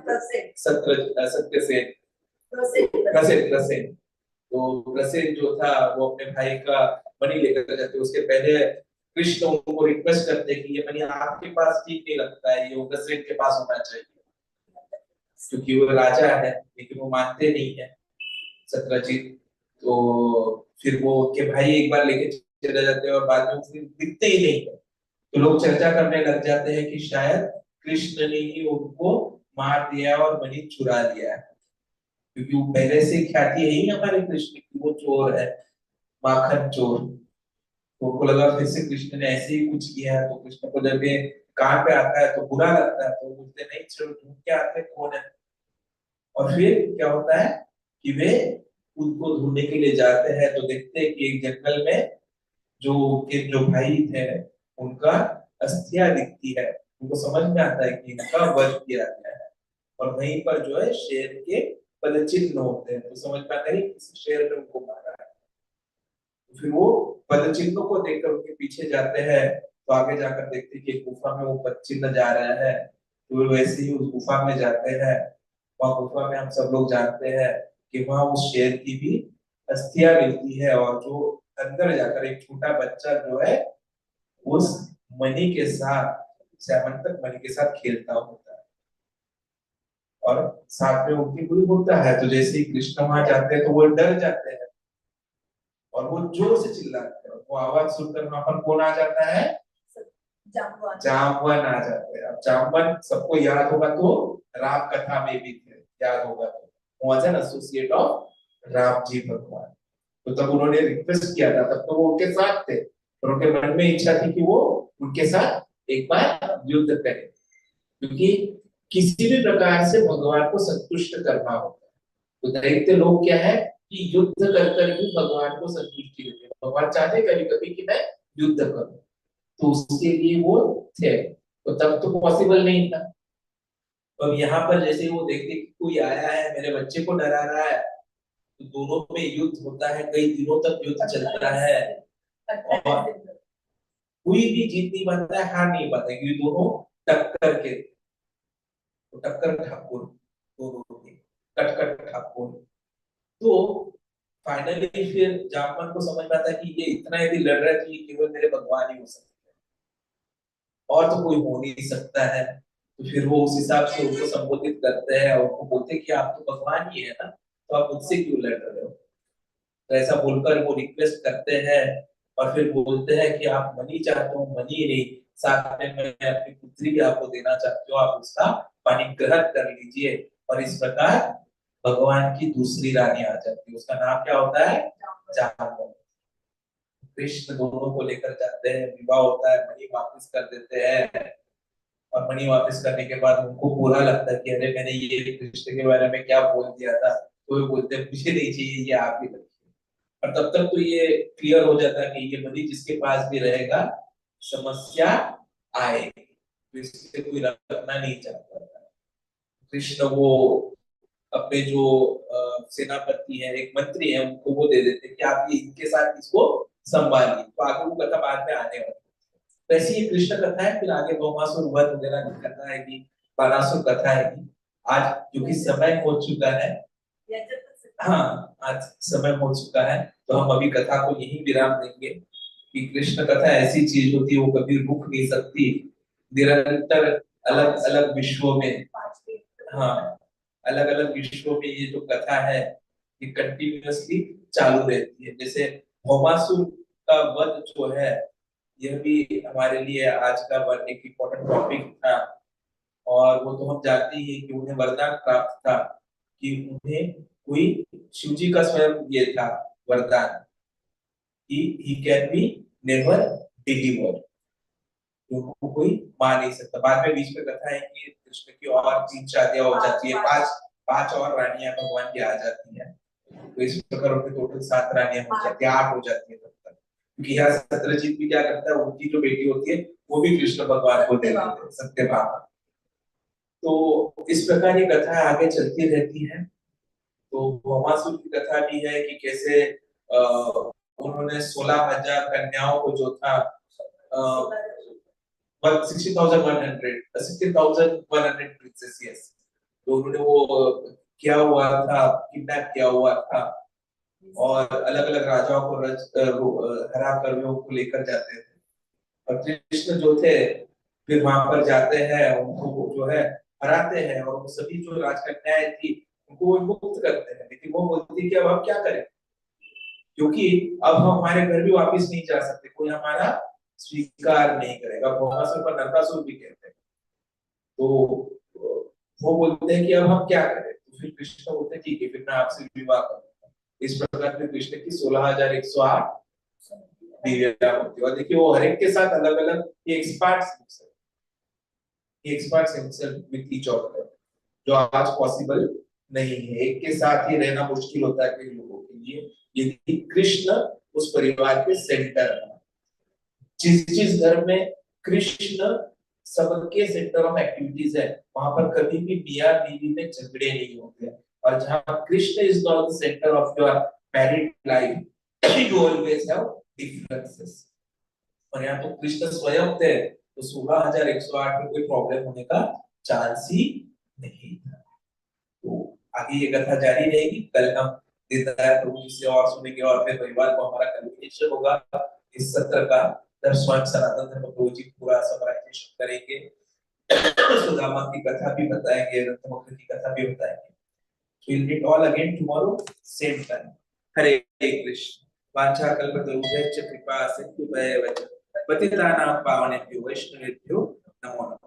प्रसेन प्रसेन। तो प्रसेन जो था वो अपने भाई का मणि लेकर जाते, उसके पहले कृष्ण उनको रिक्वेस्ट करते कि ये मणि आपके पास ठीक नहीं लगता है, ये उग्रसेन के पास होना चाहिए, क्योंकि वो राजा है, लेकिन वो मानते नहीं है सत्यजीत। तो फिर वो के भाई एक बार लेके चले जाते हैं और बाद में फिर दिखते ही नहीं है। तो लोग चर्चा करने लग जाते हैं कि शायद कृष्ण ने ही उनको मार दिया और मणि चुरा लिया है, क्योंकि वो पहले से ख्याति है ही हमारे कृष्ण की, वो चोर है, माखन चोर। तो उनको लगा फिर से कृष्ण ने ऐसे ही कुछ किया है, तो कृष्ण को जब ये कान पे आता है तो बुरा लगता है, तो बोलते नहीं चलो ढूंढ के आते कौन है। और फिर क्या होता है कि वे उनको ढूंढने के लिए जाते हैं, तो देखते हैं कि एक जंगल में जो उनके जो भाई थे उनका अस्थियां दिखती है। उनको समझ में आता है कि इनका वध किया गया है, और वहीं पर जो है शेर के पदचिन्ह होते हैं, तो समझ में आता है कि किसी शेर ने उनको मारा है। तो फिर वो पदचिन्हों को देखकर उनके पीछे जाते हैं, तो आगे जाकर देखते हैं कि गुफा में वो पदचिन्ह जा रहा है। तो वैसे ही उस गुफा में जाते हैं। वहां गुफा में हम सब लोग जानते हैं कि वहां उस शेर की भी अस्थियां मिलती है, और जो अंदर जाकर एक छोटा बच्चा जो है उस मणि के साथ, स्यामंतक मणि के साथ खेलता होता है, और साथ में उनकी कोई होता है। तो जैसे ही कृष्ण वहां जाते हैं तो वो डर जाते हैं, और वो जोर से चिल्लाते हैं। वो आवाज सुनकर वहां पर कौन आ जाता है? जामवन आ जाते हैं। अब जामवन सबको याद होगा, तो राम कथा में भी थे, याद होगा तो, was an associate of Ram ji भगवान। तो तब उन्होंने रिक्वेस्ट किया था, तब तो वो उनके साथ थे, और उनके मन में इच्छा थी कि वो उनके साथ एक बार युद्ध करें, क्योंकि किसी भी प्रकार से भगवान को संतुष्ट करना होता है। तो दैत्य लोग क्या है कि युद्ध कर कर भी भगवान को संतुष्टि देते हैं। भगवान चाहते कभी कभी कि मैं युद्ध करूं, तो उसके लिए वो थे। तो तब तो पॉसिबल नहीं था। तो अब यहाँ पर जैसे वो देखते कि कोई आया है मेरे बच्चे को डरा रहा है, तो दोनों में युद्ध होता है, कई दिनों तक युद्ध चलता है, और कोई भी जीत नहीं पाता है, हार नहीं पाता है, क्योंकि दोनों टक्कर के, तो टक्कर ठाकुर दोनों के, कटकट ठाकुर। तो फाइनली फिर जामवन को समझ में आता है कि ये इतना यदि लड़ रहा है तो ये केवल मेरे भगवान ही हो सकते हैं, और तो कोई हो नहीं सकता है। तो फिर वो उस हिसाब से उनको संबोधित करते हैं, और उनको बोलते हैं कि आप तो भगवान ही है ना, तो आप मुझसे क्यों लड़ रहे हो। तो ऐसा बोलकर वो रिक्वेस्ट करते हैं, और फिर बोलते हैं कि आप मनी चाहते हो, मनी नहीं, साथ में मैं अपनी पुत्री भी आपको देना चाहती हूँ, आप उसका पानी ग्रहण कर लीजिए। और इस प्रकार भगवान की दूसरी रानी आ जाती है, उसका नाम क्या होता है? जामुन। कृष्ण दोनों को लेकर जाते हैं, विवाह होता है, मणि वापस कर देते हैं। और मणि वापस करने के बाद उनको बुरा लगता है कि अरे मैंने ये कृष्ण के बारे में क्या बोल दिया था। तो वे बोलते हैं मुझे नहीं चाहिए, ये आप ही रखिए। और तब तक तो ये क्लियर हो जाता है कि ये मणि जिसके पास भी रहेगा समस्या आएगी, तो इससे कोई रखना नहीं चाहता था। कृष्ण वो अपने जो सेनापति है, एक मंत्री है, उनको वो दे देते कि आप ये इनके साथ इसको संभालिए। तो आगे वो कथा बाद में आने वाली। वैसे ही कृष्ण कथा है, फिर आगे भौमासुर वध वगैरह की कथा है, कि बानासुर कथा है। कि आज क्योंकि समय हो चुका है, हाँ आज समय हो चुका है, तो हम अभी कथा को यही विराम देंगे। कि कृष्ण कथा ऐसी चीज होती है, वो कभी रुक नहीं सकती, निरंतर अलग अलग विश्वों में, हाँ अलग अलग विश्वों में ये जो कथा है ये कंटिन्यूअसली चालू रहती है। जैसे भौमासुर का वध जो है, यह भी हमारे लिए आज का एक इम्पोर्टेंट टॉपिक था। और वो तो हम जानते ही हैं कि उन्हें वरदान प्राप्त था, कि उन्हें कोई शिव जी का स्वयं ये था वरदान, कि he can be never deliver, उनको कोई मार नहीं सकता। बाद में बीच में कथा है कि कृष्ण की और 3 शादियां हो जाती है, पांच पांच और रानियां भगवान की आ जाती हैं। तो इस प्रकार उनके टोटल 7 रानियां हो जाती है, 8 हो जाती है तब तक। क्योंकि यहाँ सत्यजीत भी क्या करता है, उनकी जो बेटी होती है वो भी कृष्ण भगवान को दे देते हैं, सत्यभामा। तो इस प्रकार ये कथा आगे चलती रहती है। तो भौमासुर की कथा भी है कि कैसे उन्होंने 16,000 कन्याओं को जो था 60,100 प्रिंसेस, यस, तो उन्होंने वो किया हुआ था, किडनैप किया हुआ था और अलग अलग राजाओं को हरा कर वे उनको लेकर जाते थे। और कृष्ण जो थे फिर वहां पर जाते हैं, उनको जो है हराते हैं और वो सभी जो राजकन्याएं थी उनको वो मुक्त करते हैं, लेकिन वो बोलती है कि अब हम क्या करें, क्योंकि अब हम हमारे घर भी वापस नहीं जा सकते, कोई हमारा स्वीकार नहीं करेगा। भौमासुर पर नरकासुर भी कहते हैं। तो वो बोलते हैं कि अब हम क्या करें, तो फिर कृष्ण बोलते हैं ठीक है, फिर मैं आपसे विवाह करूंगा। इस प्रकार फिर कृष्ण की 16,108 बीवियां होती है। और देखिए वो हर एक के साथ अलग अलग experts himself with each other, जो आज पॉसिबल नहीं है। एक के साथ ही रहना मुश्किल होता है कई लोगों के लिए, यदि कृष्ण उस परिवार के सेंटर है। जिस धर्म में कृष्ण सबके सेंटर ऑफ एक्टिविटीज है, वहां पर कभी भी मियां बीवी में झगड़े नहीं होते। और जहां Krishna is not the centre of your married life, you always have differences. और यहाँ तो कृष्ण स्वयं थे, तो 16,108 में कोई प्रॉब्लम होने का चांस ही नहीं था। तो आगे ये कथा जारी रहेगी, कल हम दीनदयाल प्रभु जी से और सुनेंगे और फिर परिवार को हमारा कन्विनेशन होगा इस सत्र का। तब स्वयं सनातन धर्म प्रभु जी पूरा समराइजेशन करेंगे, सुदामा की कथा भी बताएंगे, रत्नमंगल की कथा भी बताएंगे। So we'll meet all again tomorrow same time. हरे कृष्ण। वाञ्छाकल्पतरुभ्यश्च कृपा सिन्धुभ्येव च पतितानां पावनेभ्यो वैष्णवेभ्यो नमो नमः।